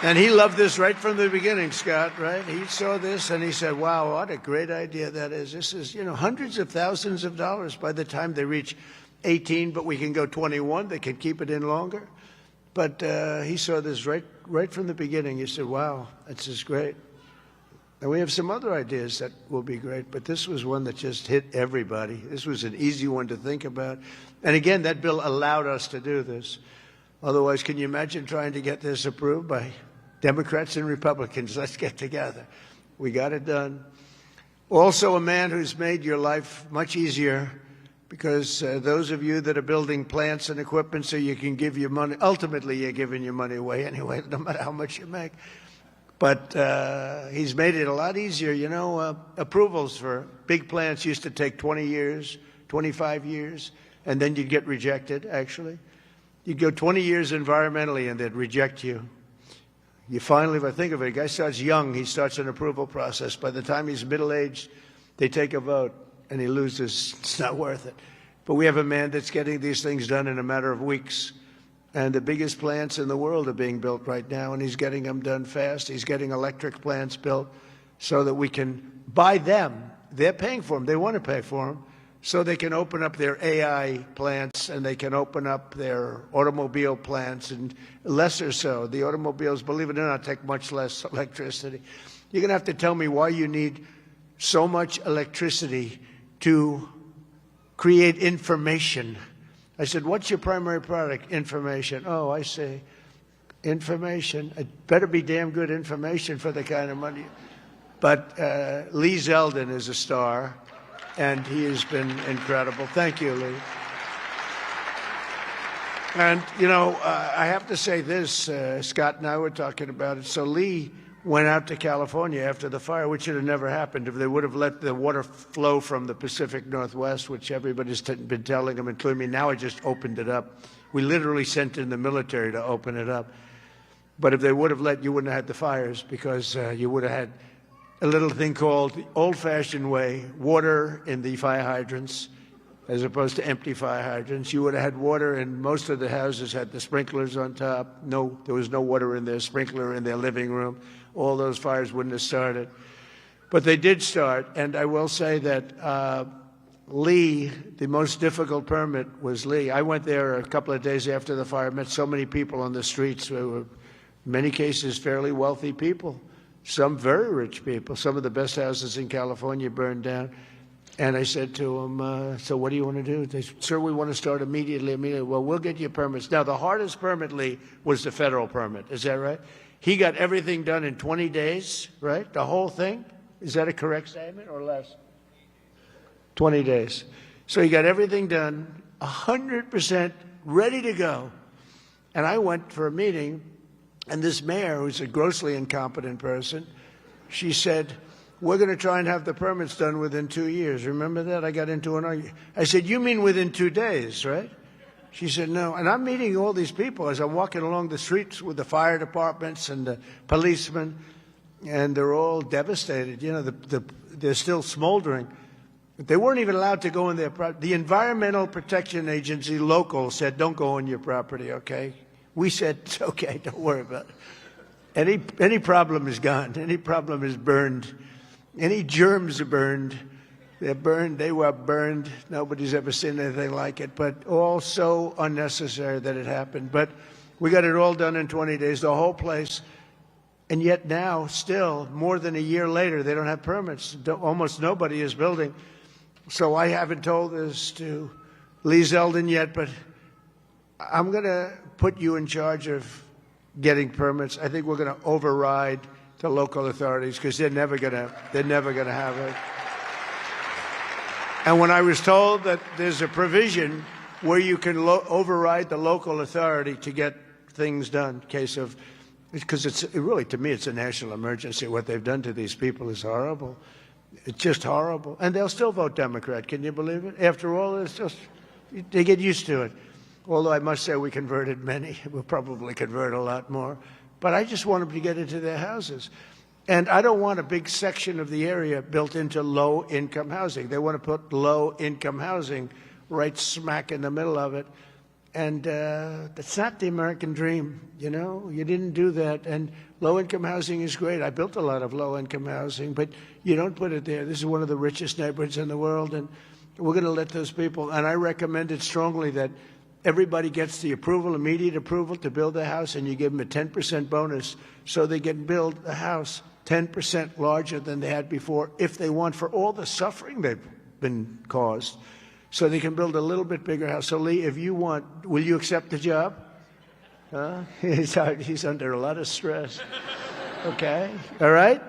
And he loved this right from the beginning, Scott, right? He saw this and he said, wow, what a great idea that is. This is, hundreds of thousands of dollars by the time they reach 18, but we can go 21. They can keep it in longer. But he saw this right from the beginning. He said, wow, this is great. And we have some other ideas that will be great, but this was one that just hit everybody. This was an easy one to think about. And again, that bill allowed us to do this. Otherwise, can you imagine trying to get this approved by Democrats and Republicans? Let's get together. We got it done. Also, a man who's made your life much easier, because those of you that are building plants and equipment so you can give your money, ultimately you're giving your money away anyway, no matter how much you make. But he's made it a lot easier. Approvals for big plants used to take 20 years, 25 years, and then you'd get rejected, actually. You'd go 20 years environmentally and they'd reject you. You finally, if I think of it, a guy starts young, he starts an approval process. By the time he's middle-aged, they take a vote and he loses. It's not worth it. But we have a man that's getting these things done in a matter of weeks. And the biggest plants in the world are being built right now, and he's getting them done fast. He's getting electric plants built so that we can buy them. They're paying for them. They want to pay for them, so they can open up their AI plants and they can open up their automobile plants, and lesser so. The automobiles, believe it or not, take much less electricity. You're going to have to tell me why you need so much electricity to create information. I said, what's your primary product? Information. Oh, I see. Information. It better be damn good information for the kind of money. But Lee Zeldin is a star, and he has been incredible. Thank you, Lee. And, I have to say this. Scott and I were talking about it. So Lee went out to California after the fire, which would have never happened if they would have let the water flow from the Pacific Northwest, which everybody's been telling them, including me. Now I just opened it up. We literally sent in the military to open it up. But if they would have let, you wouldn't have had the fires, because you would have had a little thing called the old-fashioned way, water in the fire hydrants, as opposed to empty fire hydrants. You would have had water, and most of the houses had the sprinklers on top. No, there was no water in their sprinkler in their living room. All those fires wouldn't have started. But they did start, and I will say that Lee, the most difficult permit was Lee. I went there a couple of days after the fire, met so many people on the streets who were, in many cases, fairly wealthy people, some very rich people. Some of the best houses in California burned down. And I said to them, so what do you want to do? They said, sir, we want to start immediately. Well, we'll get you permits. Now, the hardest permit, Lee, was the federal permit. Is that right? He got everything done in 20 days, right? The whole thing? Is that a correct statement or less? 20 days. So he got everything done, 100% ready to go. And I went for a meeting, and this mayor, who's a grossly incompetent person, she said, we're going to try and have the permits done within 2 years. Remember that? I got into an argument. I said, you mean within 2 days, right? She said, no. And I'm meeting all these people as I'm walking along the streets with the fire departments and the policemen, and they're all devastated. They're still smoldering. They weren't even allowed to go in their property. The Environmental Protection Agency local said, don't go on your property, okay? We said, it's okay, don't worry about it. Any problem is gone. Any problem is burned. Any germs are burned. They're burned. They were burned. Nobody's ever seen anything like it, but all so unnecessary that it happened. But we got it all done in 20 days, the whole place. And yet now, still, more than a year later, they don't have permits. Almost nobody is building. So I haven't told this to Lee Zeldin yet, but I'm going to put you in charge of getting permits. I think we're going to override the local authorities, because they're never going to have it. And when I was told that there's a provision where you can override the local authority to get things done, because it's really, to me, it's a national emergency. What they've done to these people is horrible. It's just horrible. And they'll still vote Democrat. Can you believe it? After all, it's just, they get used to it. Although I must say we converted many. We'll probably convert a lot more. But I just want them to get into their houses. And I don't want a big section of the area built into low-income housing. They want to put low-income housing right smack in the middle of it. And that's not the American dream, you know? You didn't do that. And low-income housing is great. I built a lot of low-income housing, but you don't put it there. This is one of the richest neighborhoods in the world, and we're going to let those people, and I recommend it strongly that everybody gets the approval, immediate approval to build a house, and you give them a 10% bonus so they can build a house 10% larger than they had before if they want, for all the suffering they've been caused. So they can build a little bit bigger house. So Lee, if you want, will you accept the job? He's under a lot of stress. Okay, all right?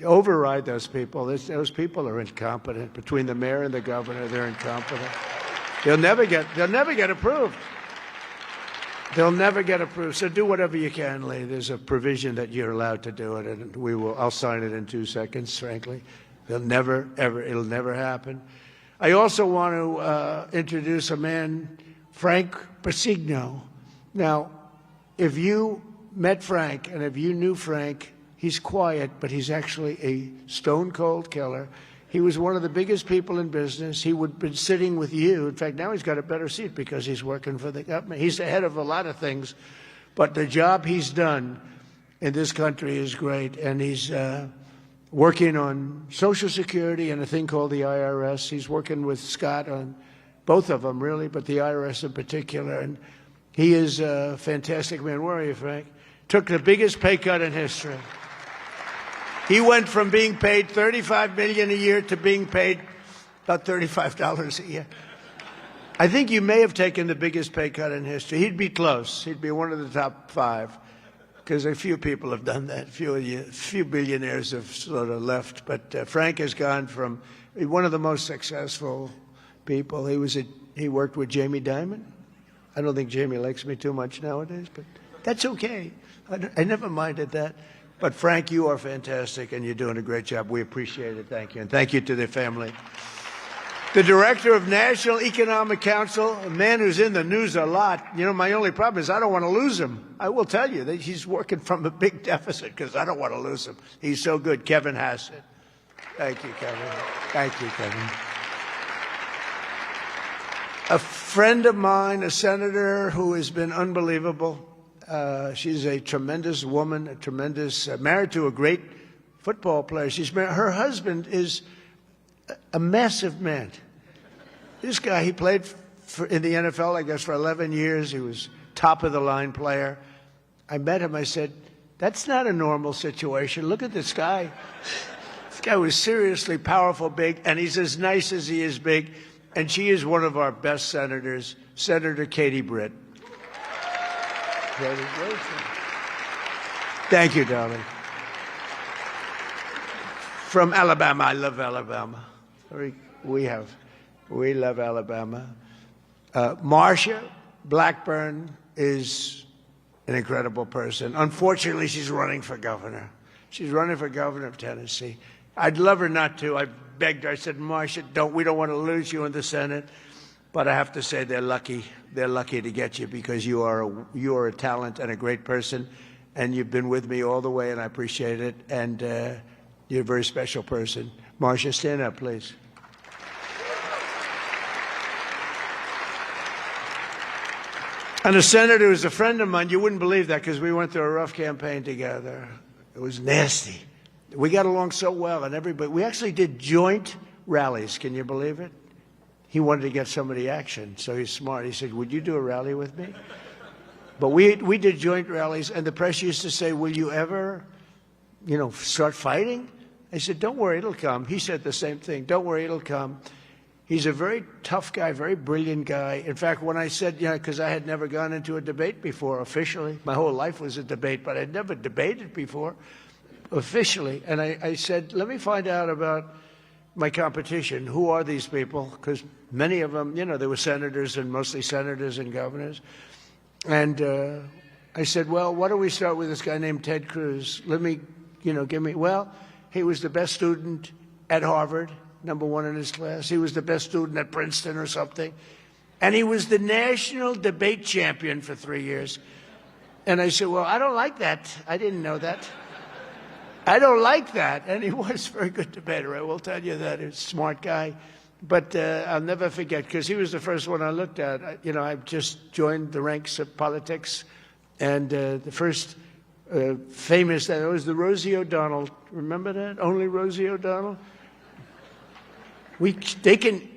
Override those people. Those people are incompetent. Between the mayor and the governor, they're incompetent. They'll never get approved. They'll never get approved. So do whatever you can, Lee. There's a provision that you're allowed to do it, and I'll sign it in 2 seconds, frankly. It'll never happen. I also want to introduce a man, Frank Persigno. Now, if you met Frank, and if you knew Frank, he's quiet, but he's actually a stone-cold killer. He was one of the biggest people in business. He would have been sitting with you. In fact, now he's got a better seat because he's working for the government. He's the head of a lot of things, but the job he's done in this country is great, and he's working on Social Security and a thing called the IRS. He's working with Scott on both of them, really, but the IRS in particular, and he is a fantastic man. Where are you, Frank? Took the biggest pay cut in history. He went from being paid $35 million a year to being paid about $35 a year. I think you may have taken the biggest pay cut in history. He'd be close. He'd be one of the top 5, because a few people have done that. Few billionaires have sort of left. But Frank has gone from one of the most successful people. He worked with Jamie Dimon. I don't think Jamie likes me too much nowadays, but that's okay. I never minded that. But Frank, you are fantastic, and you're doing a great job. We appreciate it. Thank you. And thank you to their family. The director of National Economic Council, a man who's in the news a lot. You know, my only problem is I don't want to lose him. I will tell you that he's working from a big deficit because I don't want to lose him. He's so good. Kevin Hassett. Thank you, Kevin. Thank you, Kevin. A friend of mine, a senator who has been unbelievable. She's a tremendous woman, married to a great football player. Her husband is a massive man. This guy, he played in the NFL, I guess, for 11 years. He was top-of-the-line player. I met him. I said, that's not a normal situation. Look at this guy. This guy was seriously powerful, big, and he's as nice as he is big. And she is one of our best senators, Senator Katie Britt. Thank you, darling. From Alabama. I love Alabama. We love Alabama. Marsha Blackburn is an incredible person. Unfortunately, she's running for governor. She's running for governor of Tennessee. I'd love her not to. I begged her. I said, Marsha, we don't want to lose you in the Senate. But I have to say they're lucky. They're lucky to get you because you are a talent and a great person, and you've been with me all the way, and I appreciate it. And you're a very special person. Marsha, stand up, please. And a senator who's a friend of mine, you wouldn't believe that because we went through a rough campaign together. It was nasty. We got along so well, and we actually did joint rallies. Can you believe it? He wanted to get some of the action, so he's smart. He said, would you do a rally with me? But we did joint rallies, and the press used to say, will you ever, start fighting? I said, don't worry, it'll come. He said the same thing. Don't worry, it'll come. He's a very tough guy, very brilliant guy. In fact, when I said, because I had never gone into a debate before officially. My whole life was a debate, but I'd never debated before officially. And I said, let me find out about my competition. Who are these people? Because many of them, they were senators and mostly senators and governors. And I said, well, why don't we start with this guy named Ted Cruz? Let me, he was the best student at Harvard, #1 in his class. He was the best student at Princeton or something. And he was the national debate champion for 3 years. And I said, well, I don't like that. I didn't know that. I don't like that. And he was a very good debater, I will tell you that. He's a smart guy. But I'll never forget, because he was the first one I looked at. I just joined the ranks of politics. And the first famous, that was the Rosie O'Donnell. Remember that? Only Rosie O'Donnell?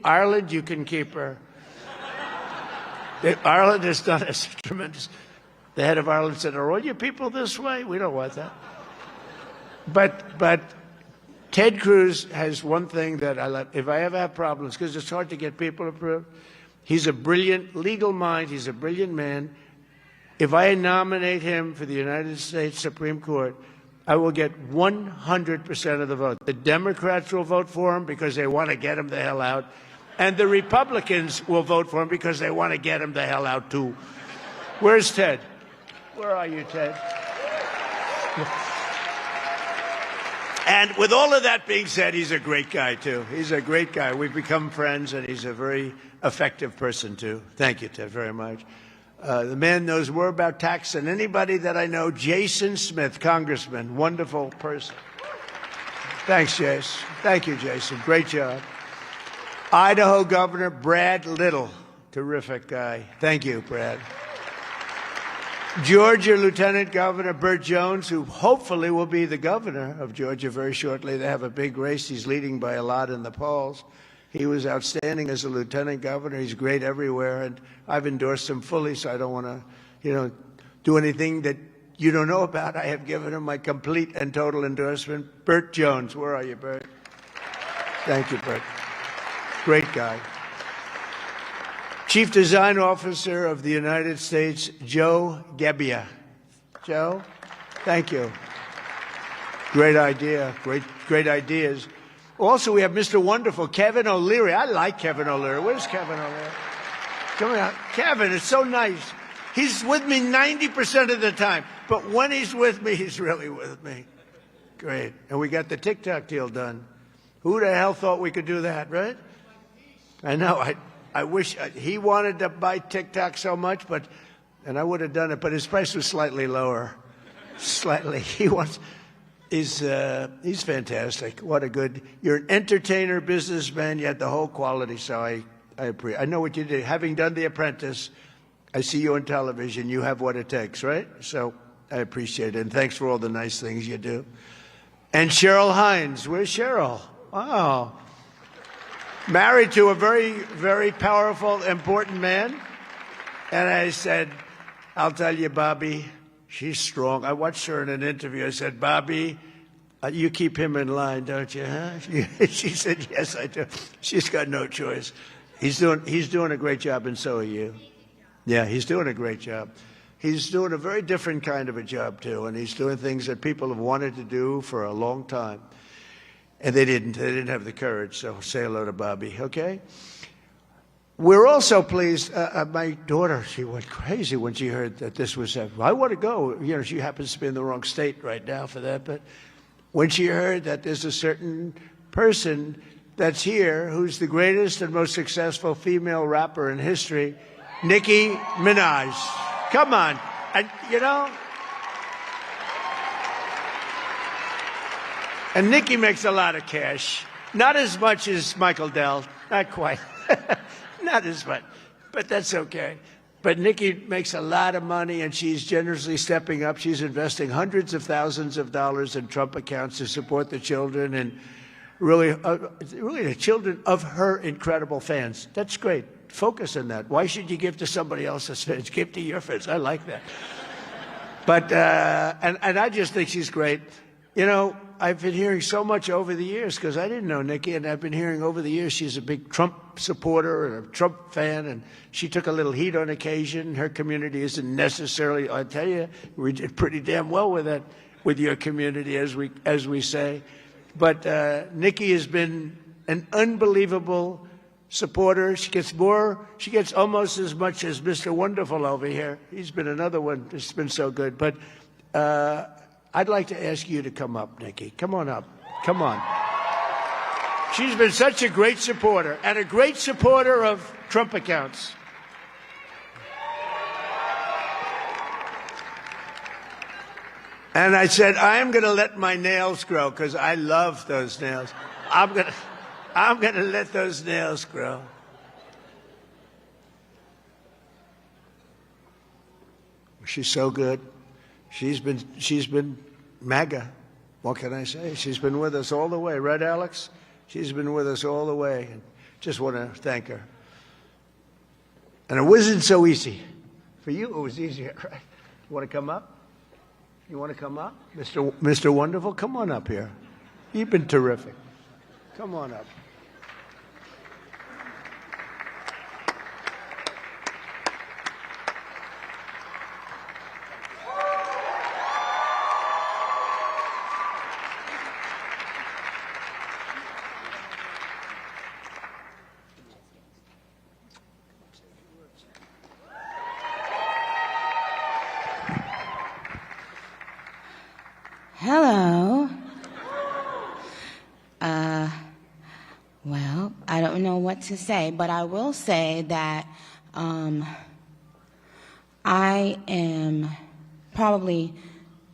Ireland, you can keep her. Ireland has done us tremendous. The head of Ireland said, "Are all your people this way? We don't want that." But Ted Cruz has one thing that I love. If I ever have problems, because it's hard to get people approved, he's a brilliant legal mind. He's a brilliant man. If I nominate him for the United States Supreme Court, I will get 100% of the vote. The Democrats will vote for him because they want to get him the hell out. And the Republicans will vote for him because they want to get him the hell out, too. Where's Ted? Where are you, Ted? And with all of that being said, he's a great guy, too. He's a great guy. We've become friends, and he's a very effective person, too. Thank you, Ted, very much. The man knows more about tax than anybody that I know. Jason Smith, Congressman, wonderful person. Thanks, Jason. Thank you, Jason. Great job. Idaho Governor Brad Little, terrific guy. Thank you, Brad. Georgia Lieutenant Governor Burt Jones, who hopefully will be the governor of Georgia very shortly. They have a big race. He's leading by a lot in the polls. He was outstanding as a lieutenant governor. He's great everywhere, and I've endorsed him fully, so I don't want to, do anything that you don't know about. I have given him my complete and total endorsement. Burt Jones, where are you, Burt? Thank you, Burt. Great guy. Chief Design Officer of the United States, Joe Gebbia. Joe, thank you. Great idea. Great ideas. Also, we have Mr. Wonderful, Kevin O'Leary. I like Kevin O'Leary. Where's Kevin O'Leary? Come on. Kevin, it's so nice. He's with me 90% of the time. But when he's with me, he's really with me. Great. And we got the TikTok deal done. Who the hell thought we could do that, right? I know. I wish he wanted to buy TikTok so much, and I would have done it, but his price was slightly lower. Slightly. He's fantastic. What a good, you're an entertainer, businessman, you had the whole quality, so I appreciate. I know what you did. Having done The Apprentice, I see you on television. You have what it takes, right? So I appreciate it, and thanks for all the nice things you do. And Cheryl Hines. Where's Cheryl? Wow. Married to a very, very powerful, important man. And I said, I'll tell you, Bobby, she's strong. I watched her in an interview. I said, Bobby, you keep him in line, don't you, huh? She said, yes, I do. She's got no choice. He's doing a great job, and so are you. Yeah, he's doing a great job. He's doing a very different kind of a job, too, and he's doing things that people have wanted to do for a long time. And they didn't have the courage, so say hello to Bobby, okay? We're also pleased, my daughter, she went crazy when she heard that this was, I want to go. She happens to be in the wrong state right now for that, but when she heard that there's a certain person that's here who's the greatest and most successful female rapper in history, Nicki Minaj. Come on. And, and Nicki makes a lot of cash. Not as much as Michael Dell. Not quite. Not as much. But that's okay. But Nicki makes a lot of money, and she's generously stepping up. She's investing hundreds of thousands of dollars in Trump accounts to support the children and really the children of her incredible fans. That's great. Focus on that. Why should you give to somebody else's fans? Give to your fans. I like that. But and I just think she's great. I've been hearing so much over the years because I didn't know Nicki, and I've been hearing over the years she's a big Trump supporter and a Trump fan, and she took a little heat on occasion. Her community isn't necessarily, I tell you, we did pretty damn well with that, with your community, as we say. But Nicki has been an unbelievable supporter. She gets almost as much as Mr. Wonderful over here. He's been another one that's been so good. But I'd like to ask you to come up, Nicki. Come on up. Come on. She's been such a great supporter, and a great supporter of Trump accounts. And I said, I'm going to let my nails grow because I love those nails. I'm going to let those nails grow. She's so good. She's been MAGA. What can I say? She's been with us all the way. Right, Alex? She's been with us all the way. And just want to thank her. And it wasn't so easy. For you, it was easier, right? You want to come up? You want to come up? Mr. Wonderful, come on up here. You've been terrific. Come on up. Hello. Well, I don't know what to say, but I will say that I am probably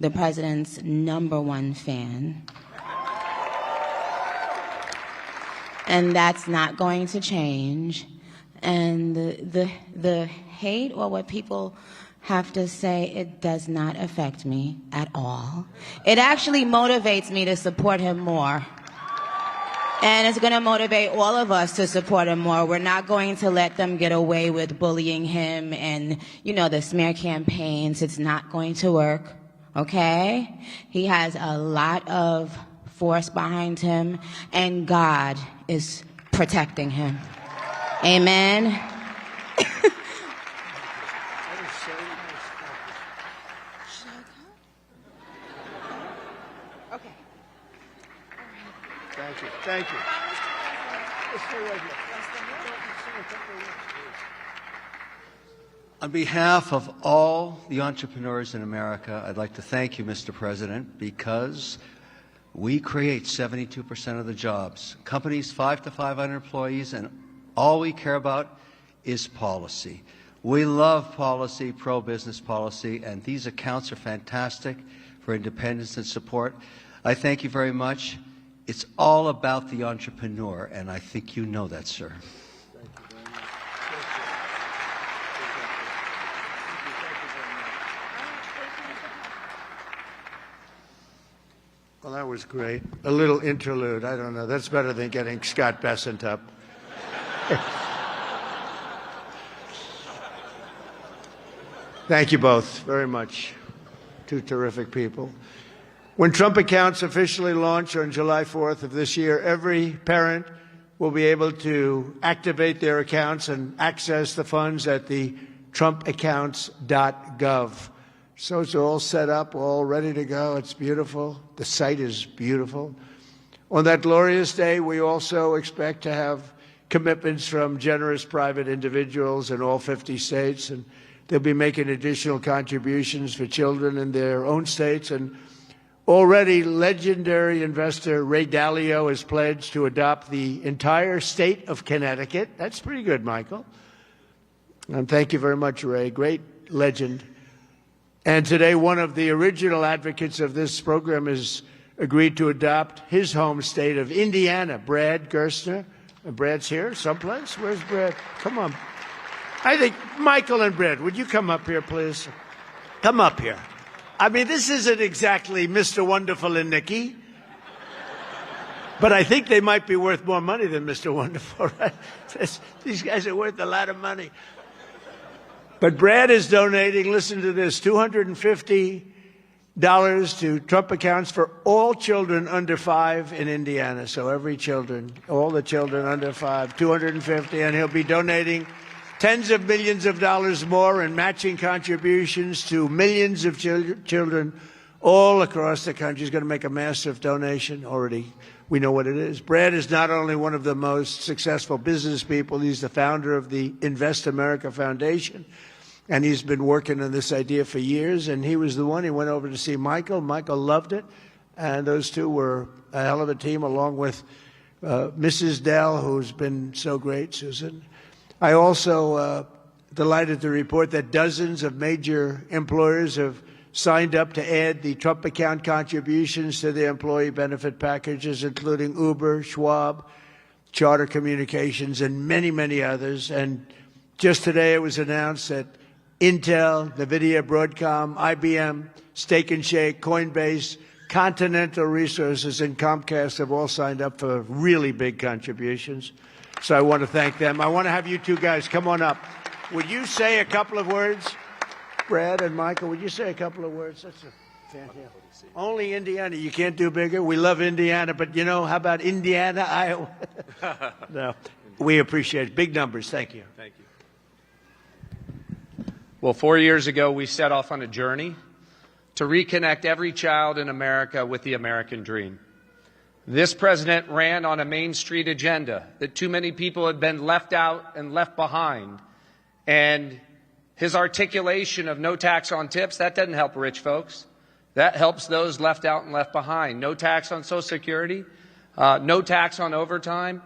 the president's #1 fan. And that's not going to change. And the hate or what people have to say, it does not affect me at all. It actually motivates me to support him more. And it's going to motivate all of us to support him more. We're not going to let them get away with bullying him and, the smear campaigns. It's not going to work, okay? He has a lot of force behind him, and God is protecting him. Amen. Thank you. On behalf of all the entrepreneurs in America, I'd like to thank you, Mr. President, because we create 72% of the jobs. Companies 5 to 500 employees, and all we care about is policy. We love policy, pro-business policy, and these accounts are fantastic for independence and support. I thank you very much. It's all about the entrepreneur, and I think you know that, sir. Well, that was great. A little interlude. I don't know. That's better than getting Scott Bessent up. Thank you both very much. Two terrific people. When Trump accounts officially launch on July 4th of this year, every parent will be able to activate their accounts and access the funds at the trumpaccounts.gov. So it's all set up, all ready to go. It's beautiful. The site is beautiful. On that glorious day, we also expect to have commitments from generous private individuals in all 50 states, and they'll be making additional contributions for children in their own states. And already, legendary investor Ray Dalio has pledged to adopt the entire state of Connecticut. That's pretty good, Michael. And thank you very much, Ray. Great legend. And today, one of the original advocates of this program has agreed to adopt his home state of Indiana, Brad Gerstner. Brad's here someplace? Where's Brad? Come on. I think Michael and Brad, would you come up here, please? Come up here. I mean, this isn't exactly Mr. Wonderful and Nikki, but I think they might be worth more money than Mr. Wonderful, right? These guys are worth a lot of money. But Brad is donating, listen to this, $250 to Trump accounts for all children under 5 in Indiana. So every children, all the children under 5, $250, and he'll be donating tens of millions of dollars more in matching contributions to millions of children all across the country. He's going to make a massive donation already. We know what it is. Brad is not only one of the most successful business people, he's the founder of the Invest America Foundation, and he's been working on this idea for years, and he was the one. He went over to see Michael. Michael loved it, and those two were a hell of a team, along with Mrs. Dell, who's been so great, Susan. I also delighted to report that dozens of major employers have signed up to add the Trump account contributions to the employee benefit packages, including Uber, Schwab, Charter Communications, and many, many others. And just today it was announced that Intel, NVIDIA, Broadcom, IBM, Steak and Shake, Coinbase, Continental Resources, and Comcast have all signed up for really big contributions. So I want to thank them. I want to have you two guys come on up. Would you say a couple of words? Brad and Michael, would you say a couple of words? That's a fantastic. Only Indiana. You can't do bigger. We love Indiana, but you know, how about Indiana, Iowa? No, we appreciate it. Big numbers. Thank you. Thank you. Well, 4 years ago, we set off on a journey to reconnect every child in America with the American dream. This president ran on a Main Street agenda that too many people had been left out and left behind. And his articulation of no tax on tips, that doesn't help rich folks. That helps those left out and left behind. No tax on Social Security, no tax on overtime.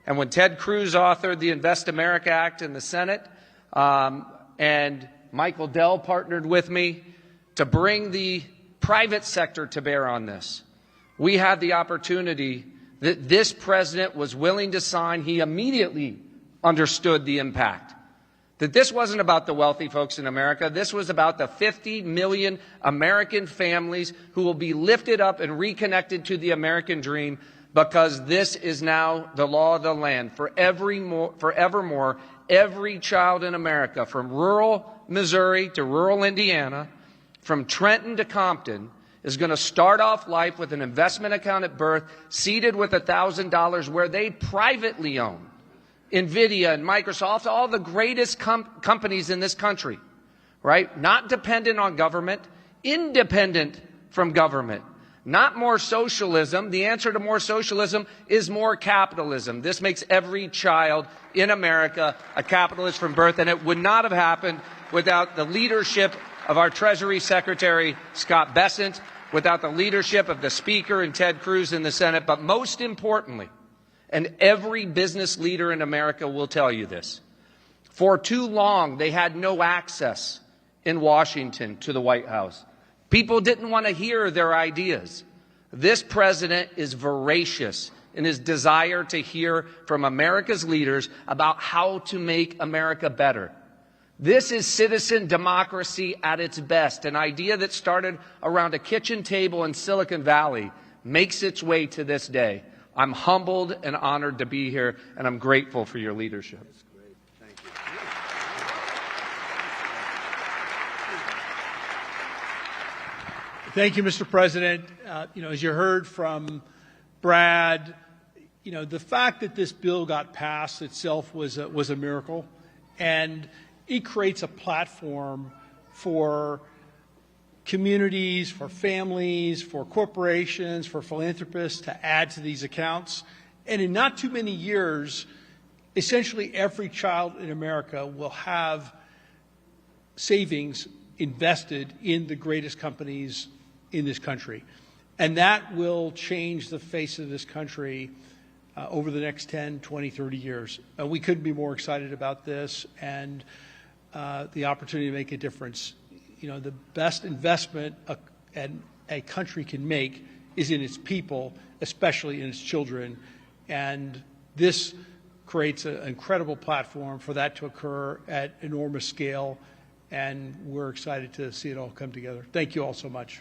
And when Ted Cruz authored the Invest America Act in the Senate, and Michael Dell partnered with me to bring the private sector to bear on this, we had the opportunity that this president was willing to sign. He immediately understood the impact. That this wasn't about the wealthy folks in America. This was about the 50 million American families who will be lifted up and reconnected to the American dream, because this is now the law of the land. Forevermore, every child in America, from rural Missouri to rural Indiana, from Trenton to Compton, is going to start off life with an investment account at birth, seated with $1,000, where they privately own NVIDIA and Microsoft, all the greatest companies in this country, right? Not dependent on government, independent from government. Not more socialism. The answer to more socialism is more capitalism. This makes every child in America a capitalist from birth, and it would not have happened without the leadership of our Treasury Secretary, Scott Bessent, without the leadership of the Speaker and Ted Cruz in the Senate, but most importantly, and every business leader in America will tell you this, for too long they had no access in Washington to the White House. People didn't want to hear their ideas. This president is voracious in his desire to hear from America's leaders about how to make America better. This is citizen democracy at its best. An idea that started around a kitchen table in Silicon Valley makes its way to this day. I'm humbled and honored to be here, and I'm grateful for your leadership. That's great. Thank you. Thank you, Mr. President. As you heard from Brad, the fact that this bill got passed itself was a miracle, and it creates a platform for communities, for families, for corporations, for philanthropists to add to these accounts. And in not too many years, essentially every child in America will have savings invested in the greatest companies in this country. And that will change the face of this country over the next 10, 20, 30 years. We couldn't be more excited about this and the opportunity to make a difference. The best investment a country can make is in its people, especially in its children. And this creates an incredible platform for that to occur at enormous scale. And we're excited to see it all come together. Thank you all so much.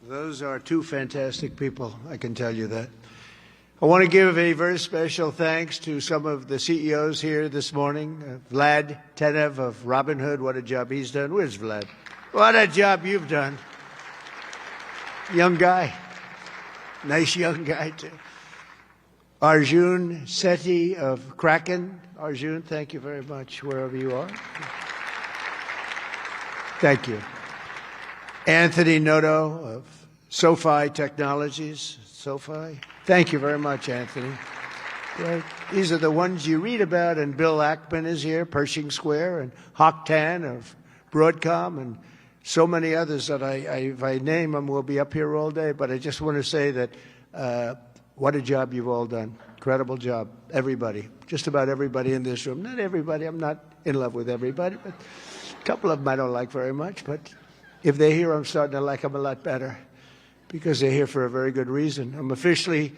Those are two fantastic people, I can tell you that. I want to give a very special thanks to some of the CEOs here this morning. Vlad Tenev of Robinhood, what a job he's done. Where's Vlad? What a job you've done. Young guy. Nice young guy, too. Arjun Sethi of Kraken. Arjun, thank you very much, wherever you are. Thank you. Anthony Noto of SoFi Technologies. SoFi. Thank you very much, Anthony. Great. These are the ones you read about, and Bill Ackman is here, Pershing Square, and Hock Tan of Broadcom, and so many others that if I name them, we'll be up here all day. But I just want to say that What a job you've all done. Incredible job. Everybody. Just about everybody in this room. Not everybody. I'm not in love with everybody, but a couple of them I don't like very much. But if they're here, I'm starting to like them a lot better because they're here for a very good reason. I'm officially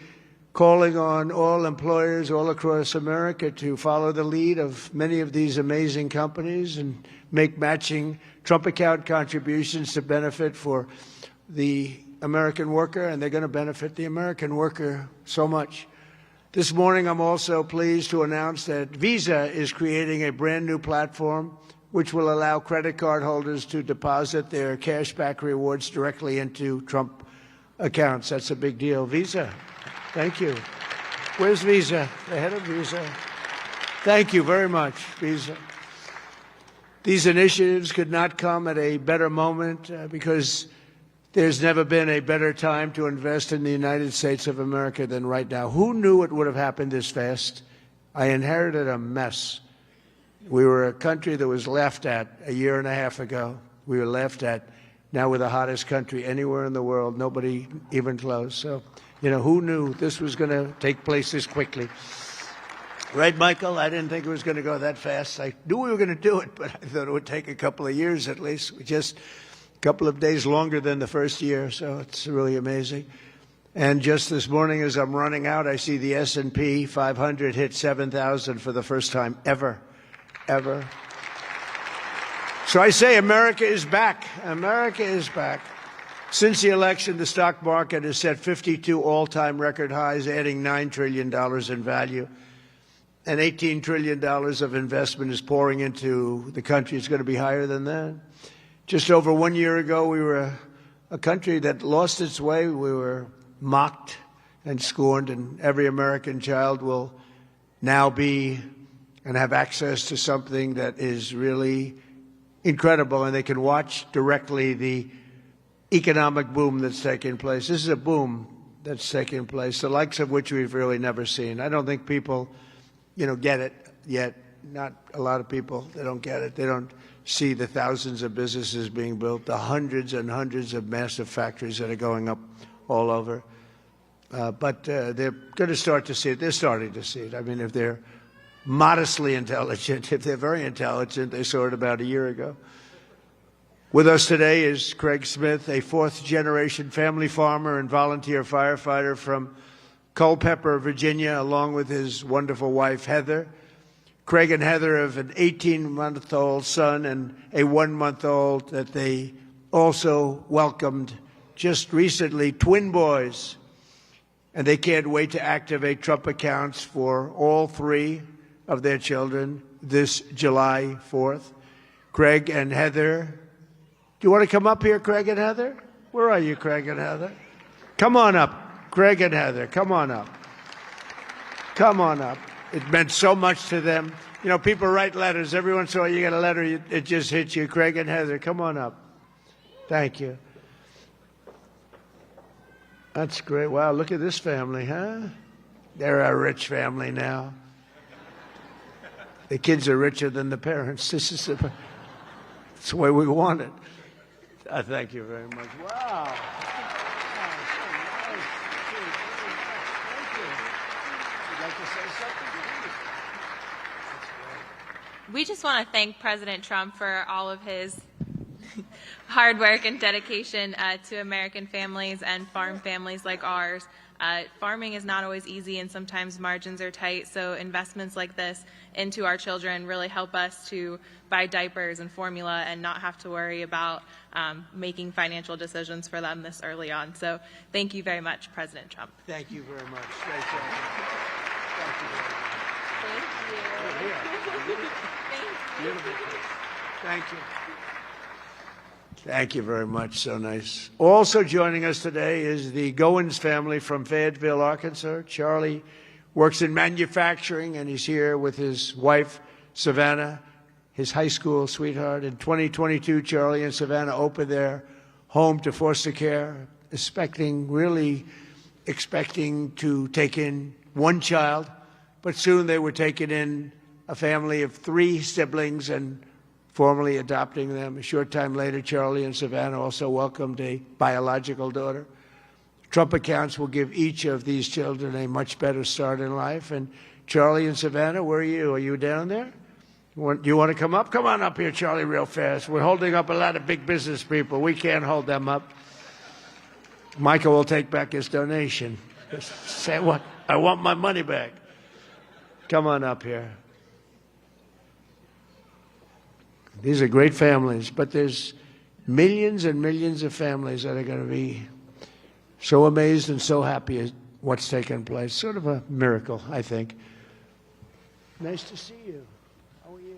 calling on all employers all across America to follow the lead of many of these amazing companies and make matching Trump account contributions to benefit for the American worker, and they're going to benefit the American worker so much. This morning, I'm also pleased to announce that Visa is creating a brand new platform which will allow credit card holders to deposit their cashback rewards directly into Trump accounts. That's a big deal. Visa, thank you. Where's Visa? The head of Visa. Thank you very much, Visa. These initiatives could not come at a better moment because there's never been a better time to invest in the United States of America than right now. Who knew it would have happened this fast? I inherited a mess. We were a country that was laughed at a year and a half ago. We were laughed at. Now we're the hottest country anywhere in the world. Nobody even close. So, who knew this was going to take place this quickly? Right, Michael? I didn't think it was going to go that fast. I knew we were going to do it, but I thought it would take a couple of years at least. Just a couple of days longer than the first year, so it's really amazing. And just this morning as I'm running out, I see the S&P 500 hit 7,000 for the first time ever. So I say America is back. America is back. Since the election, the stock market has set 52 all-time record highs, adding $9 trillion in value. And $18 trillion of investment is pouring into the country. It's going to be higher than that. Just over 1 year ago, we were a country that lost its way. We were mocked and scorned, and every American child will now be and have access to something that is really incredible, and they can watch directly the economic boom that's taking place. This is a boom that's taking place, the likes of which we've really never seen. I don't think people, get it yet. Not a lot of people. They don't get it. They don't see the thousands of businesses being built, the hundreds and hundreds of massive factories that are going up all over. But they're going to start to see it. They're starting to see it. I mean, if they're modestly intelligent, if they're very intelligent, they saw it about a year ago. With us today is Craig Smith, a fourth-generation family farmer and volunteer firefighter from Culpeper, Virginia, along with his wonderful wife, Heather. Craig and Heather have an 18-month-old son and a 1-month-old that they also welcomed just recently, twin boys. And they can't wait to activate Trump accounts for all three of their children this July 4th. Craig and Heather, do you want to come up here, Craig and Heather? Where are you, Craig and Heather? Come on up. Craig and Heather, come on up. Come on up. It meant so much to them. People write letters. Every once in a while you get a letter, it just hits you. Craig and Heather, come on up. Thank you. That's great. Wow, look at this family, huh? They're a rich family now. The kids are richer than the parents. That's the way we want it. Thank you very much. Wow. We just want to thank President Trump for all of his hard work and dedication to American families and farm families like ours. Farming is not always easy, and sometimes margins are tight, so investments like this into our children really help us to buy diapers and formula and not have to worry about making financial decisions for them this early on. So thank you very much, President Trump. Thank you very much. Great job. Thank you. Thank you. Thank you very much. So nice. Also joining us today is the Goins family from Fayetteville, Arkansas. Charlie works in manufacturing, and he's here with his wife, Savannah, his high school sweetheart. In 2022, Charlie and Savannah opened their home to foster care, expecting to take in one child, but soon they were taking in a family of 3 siblings and formally adopting them. A short time later, Charlie and Savannah also welcomed a biological daughter. Trump accounts will give each of these children a much better start in life. And Charlie and Savannah, where are you? Are you down there? Do you want to come up? Come on up here, Charlie, real fast. We're holding up a lot of big business people. We can't hold them up. Michael will take back his donation. Say what? I want my money back. Come on up here. These are great families, but there's millions and millions of families that are going to be so amazed and so happy at what's taken place. Sort of a miracle, I think. Nice to see you. How are you?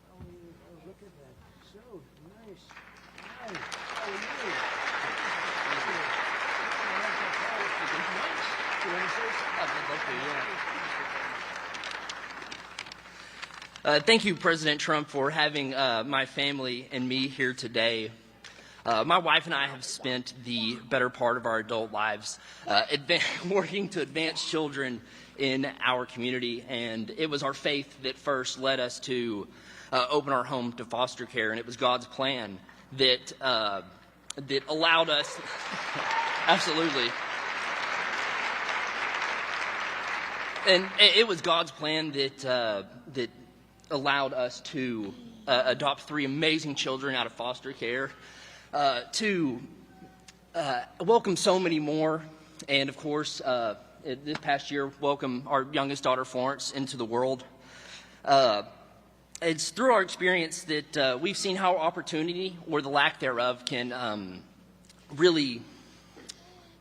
How are you? Oh, look at that. So nice. Hi. How are you? You want to say something? Thank you, President Trump, for having my family and me here today. My wife and I have spent the better part of our adult lives working to advance children in our community, and it was our faith that first led us to open our home to foster care, and it was God's plan that allowed us absolutely. And it was God's plan that allowed us to adopt 3 amazing children out of foster care, to welcome so many more, and of course, this past year, welcome our youngest daughter, Florence, into the world. It's through our experience that we've seen how opportunity, or the lack thereof, can really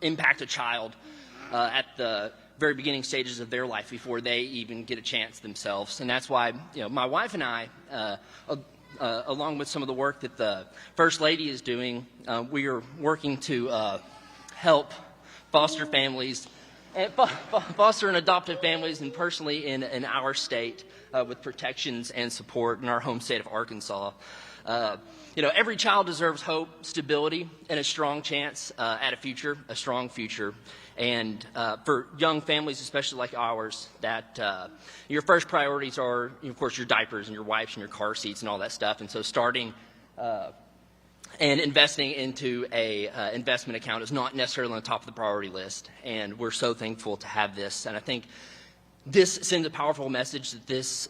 impact a child at the very beginning stages of their life before they even get a chance themselves. And that's why, my wife and I, along with some of the work that the First Lady is doing, we are working to help foster families, foster and adoptive families, and personally in our state with protections and support in our home state of Arkansas. Every child deserves hope, stability, and a strong chance at a strong future. And for young families, especially like ours, that your first priorities are, of course, your diapers and your wipes and your car seats and all that stuff. And so starting and investing into a investment account is not necessarily on the top of the priority list. And we're so thankful to have this. And I think this sends a powerful message that this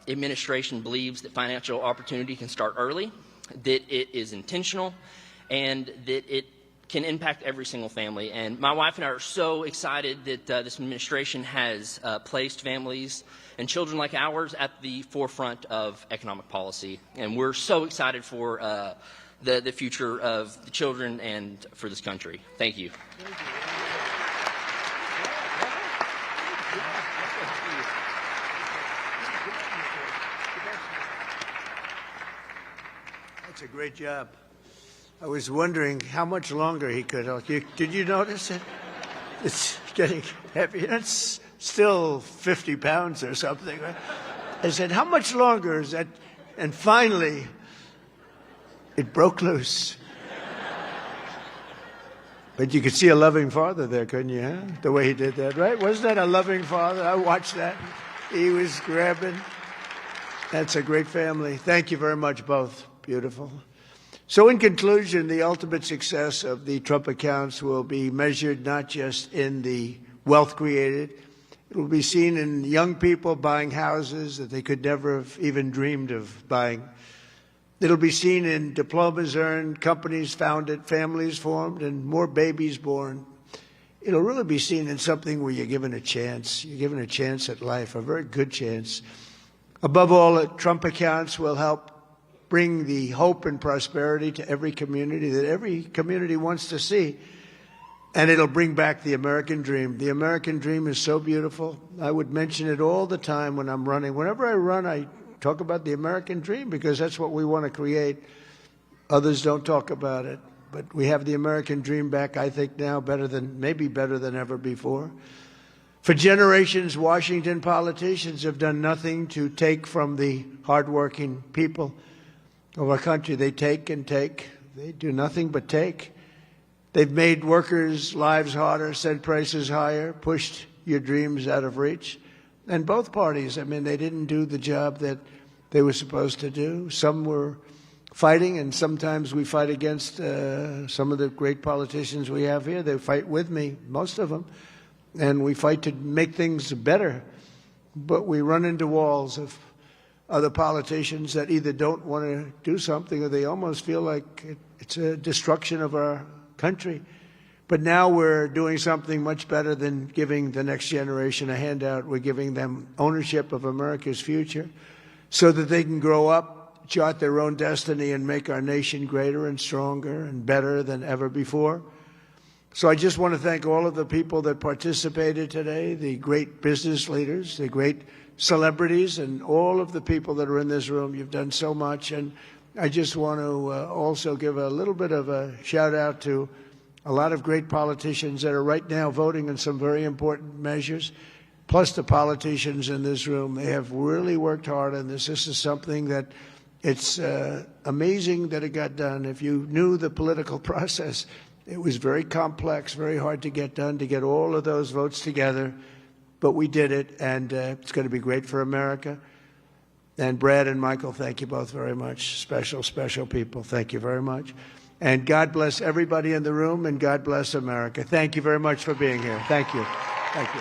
administration believes that financial opportunity can start early, that it is intentional, and that it can impact every single family. And my wife and I are so excited that this administration has placed families and children like ours at the forefront of economic policy. And we're so excited for the future of the children and for this country. Thank you. That's a great job. I was wondering how much longer he could. Did you notice it? It's getting heavy. It's still 50 pounds or something. Right? I said, how much longer is that? And finally, it broke loose. But you could see a loving father there, couldn't you? Huh? The way he did that, right? Wasn't that a loving father? I watched that. He was grabbing. That's a great family. Thank you very much, both. Beautiful. So in conclusion, the ultimate success of the Trump accounts will be measured not just in the wealth created. It will be seen in young people buying houses that they could never have even dreamed of buying. It'll be seen in diplomas earned, companies founded, families formed, and more babies born. It'll really be seen in something where you're given a chance. You're given a chance at life, a very good chance. Above all, the Trump accounts will help bring the hope and prosperity to every community that every community wants to see. And it'll bring back the American dream. The American dream is so beautiful. I would mention it all the time when I'm running. Whenever I run, I talk about the American dream because that's what we want to create. Others don't talk about it. But we have the American dream back, I think, now maybe better than ever before. For generations, Washington politicians have done nothing to take from the hardworking people of our country. They take and take. They do nothing but take. They've made workers' lives harder, sent prices higher, pushed your dreams out of reach. And both parties, they didn't do the job that they were supposed to do. Some were fighting, and sometimes we fight against some of the great politicians we have here. They fight with me, most of them, and we fight to make things better. But we run into walls of other politicians that either don't want to do something or they almost feel like it's a destruction of our country. But now we're doing something much better than giving the next generation a handout. We're giving them ownership of America's future so that they can grow up, chart their own destiny, and make our nation greater and stronger and better than ever before. So I just want to thank all of the people that participated today, the great business leaders, the great celebrities, and all of the people that are in this room. You've done so much. And I just want to also give a little bit of a shout out to a lot of great politicians that are right now voting on some very important measures, plus the politicians in this room. They have really worked hard on this. This is something that it's amazing that it got done. If you knew the political process, it was very complex, very hard to get done, to get all of those votes together. But we did it, and it's going to be great for America. And Brad and Michael, thank you both very much. Special, special people. Thank you very much. And God bless everybody in the room, and God bless America. Thank you very much for being here. Thank you. Thank you.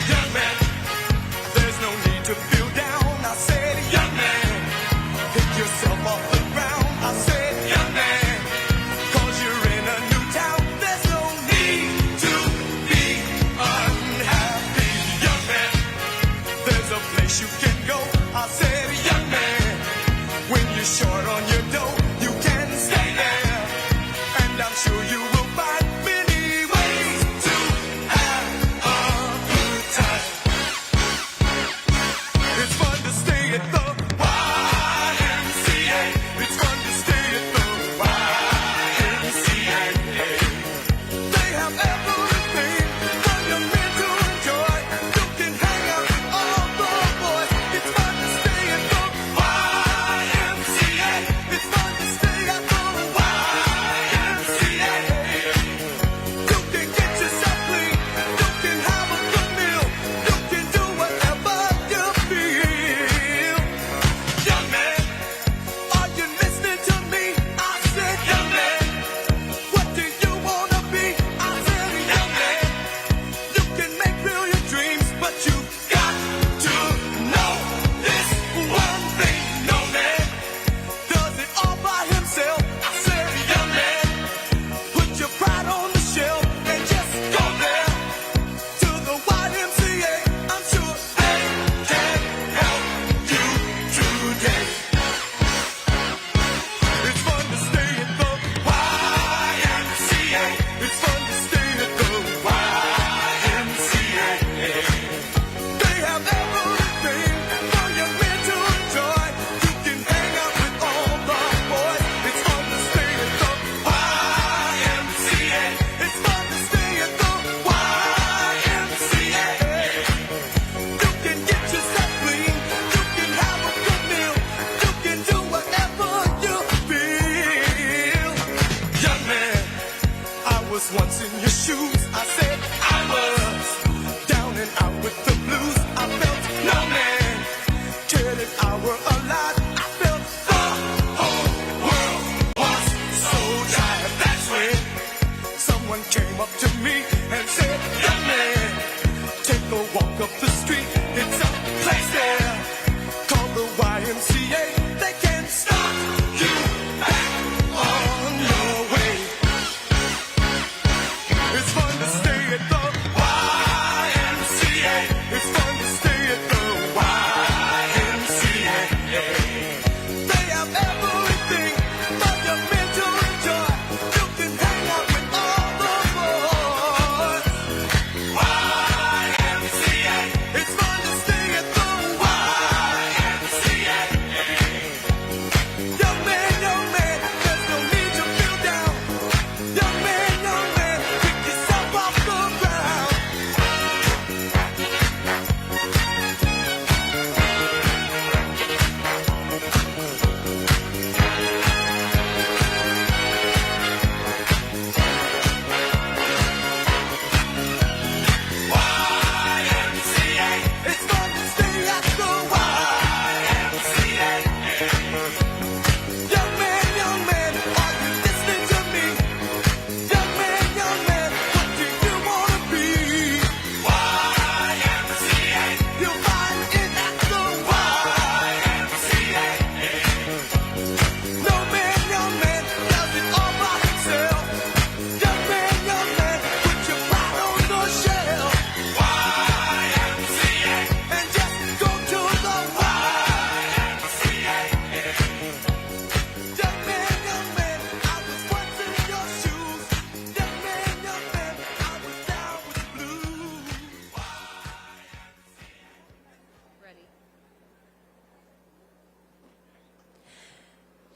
Young man, there's no need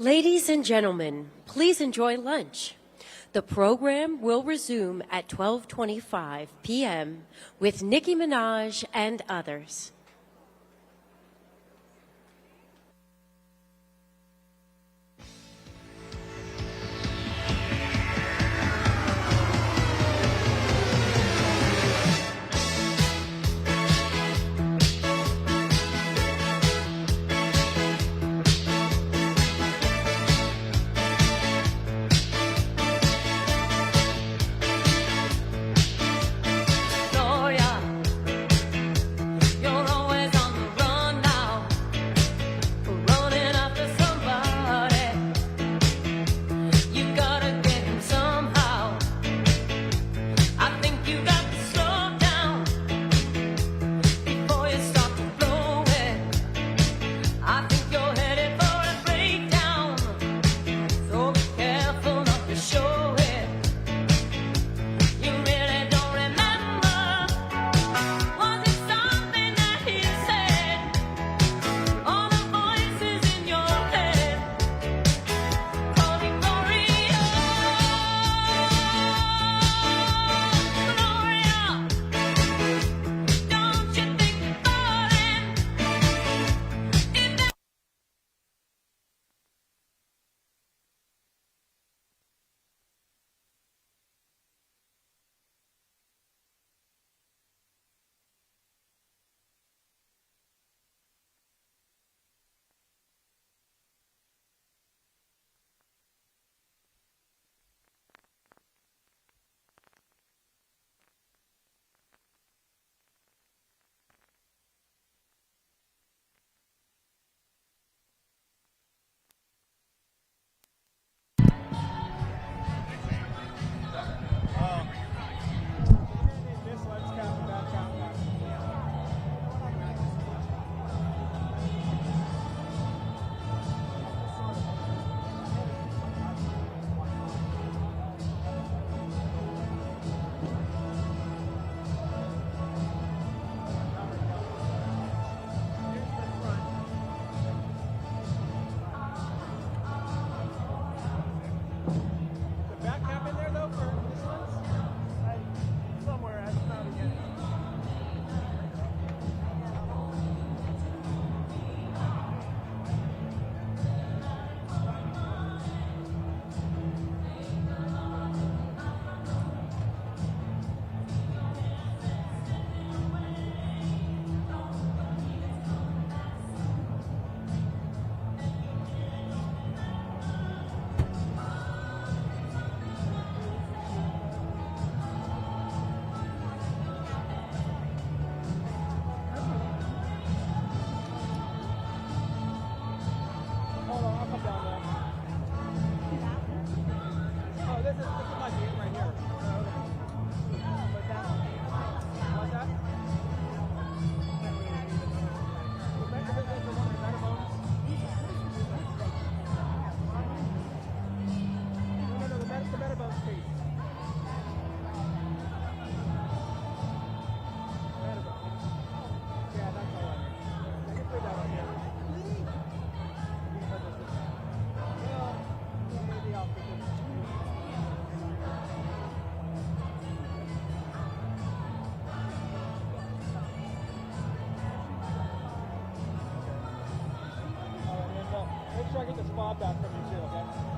Ladies and gentlemen, please enjoy lunch. The program will resume at 12:25 p.m. with Nicki Minaj and others. sure I get the spot back from you too, okay?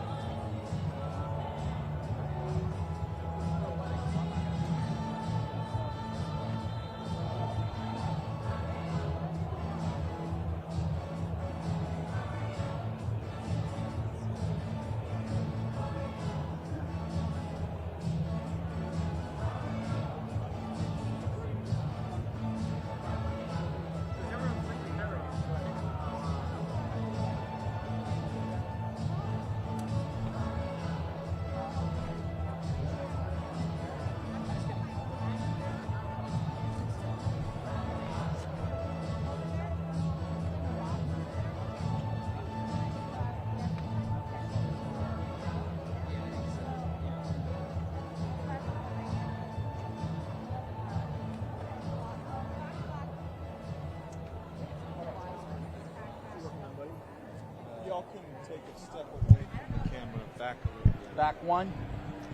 step away from the camera, back a little bit. Back one.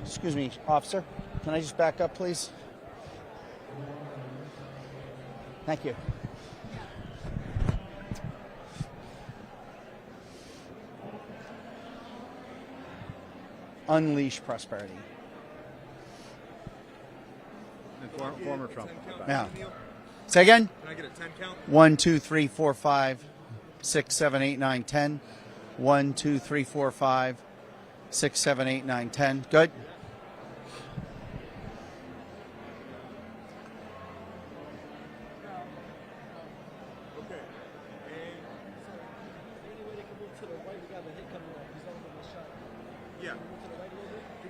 Excuse me, officer. Can I just back up, please? Thank you. Unleash prosperity. Former Trump. Yeah. Say again? Can I get a 10 count? 1, 2, 3, 4, 5, 6, 7, 8, 9, 10. 1, 2, 3, 4, 5, 6, 7, 8, 9, 10. Good. Yeah.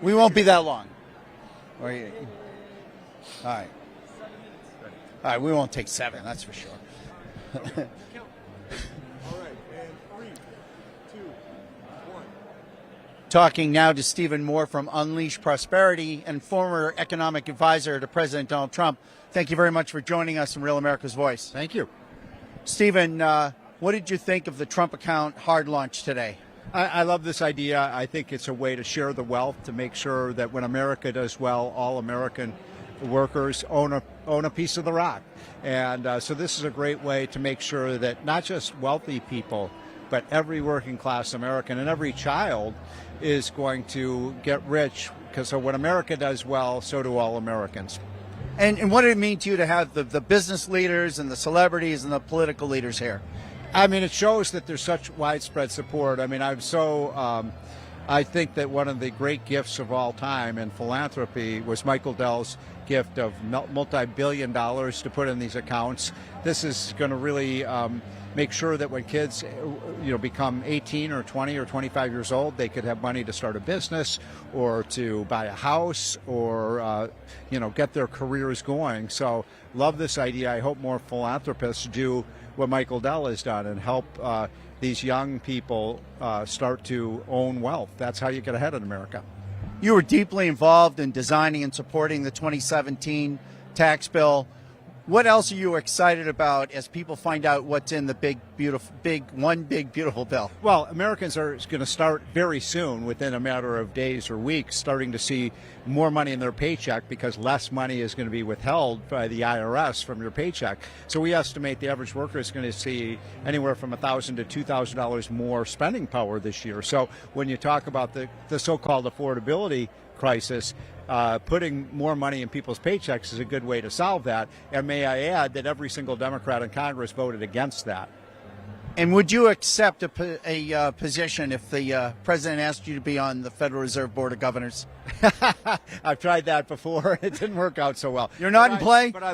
We won't be that long. All right. All right, we won't take 7, that's for sure. All right, and 3, 2, 1. Talking now to Stephen Moore from Unleash Prosperity and former economic advisor to President Donald Trump. Thank you very much for joining us in Real America's Voice. Thank you. Stephen, what did you think of the Trump account hard launch today? I love this idea. I think it's a way to share the wealth, to make sure that when America does well, all American workers own a piece of the rock. And so this is a great way to make sure that not just wealthy people, but every working class American and every child is going to get rich, because when America does well, so do all Americans. And what did it mean to you to have the business leaders and the celebrities and the political leaders here? I mean, it shows that there's such widespread support. I mean, I think that one of the great gifts of all time in philanthropy was Michael Dell's gift of multi-billion dollars to put in these accounts. This is going to really make sure that when kids become 18 or 20 or 25 years old, they could have money to start a business or to buy a house or get their careers going. So love this idea. I hope more philanthropists do what Michael Dell has done and help these young people start to own wealth. That's how you get ahead in America. You were deeply involved in designing and supporting the 2017 tax bill. What else are you excited about as people find out what's in the big beautiful bill? Well, Americans are going to start very soon, within a matter of days or weeks, starting to see more money in their paycheck, because less money is going to be withheld by the IRS from your paycheck. So we estimate the average worker is going to see anywhere from $1,000 to $2,000 more spending power this year. So when you talk about the so-called affordability crisis, putting more money in people's paychecks is a good way to solve that. And may I add that every single Democrat in Congress voted against that. And would you accept a position if the president asked you to be on the Federal Reserve Board of Governors? I've tried that before. It didn't work out so well. You're not in play? But I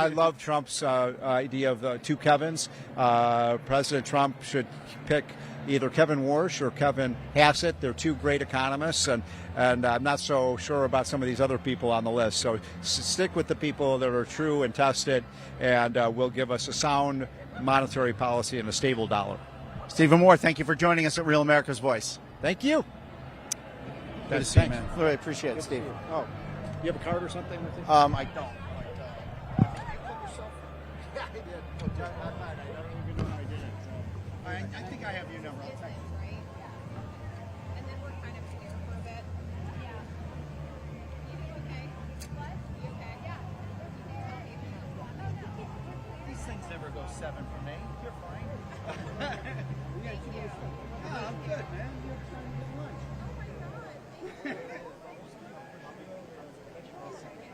love Trump's idea of two Kevins. President Trump should pick either Kevin Warsh or Kevin Hassett. They're two great economists, and I'm not so sure about some of these other people on the list. So stick with the people that are true and tested, and will give us a sound monetary policy and a stable dollar. Stephen Moore, thank you for joining us at Real America's Voice. Thank you. Good to see you, man. Really appreciate it, Steve. Oh, you have a card or something with you? I don't. Yeah, I did. I think I have your number. I'll text you. These things never go 7 for me. You're fine. I'm good, man. You're trying to get lunch. Oh my God.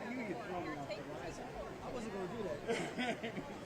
I knew you'd throw me off the rise. I wasn't going to do that.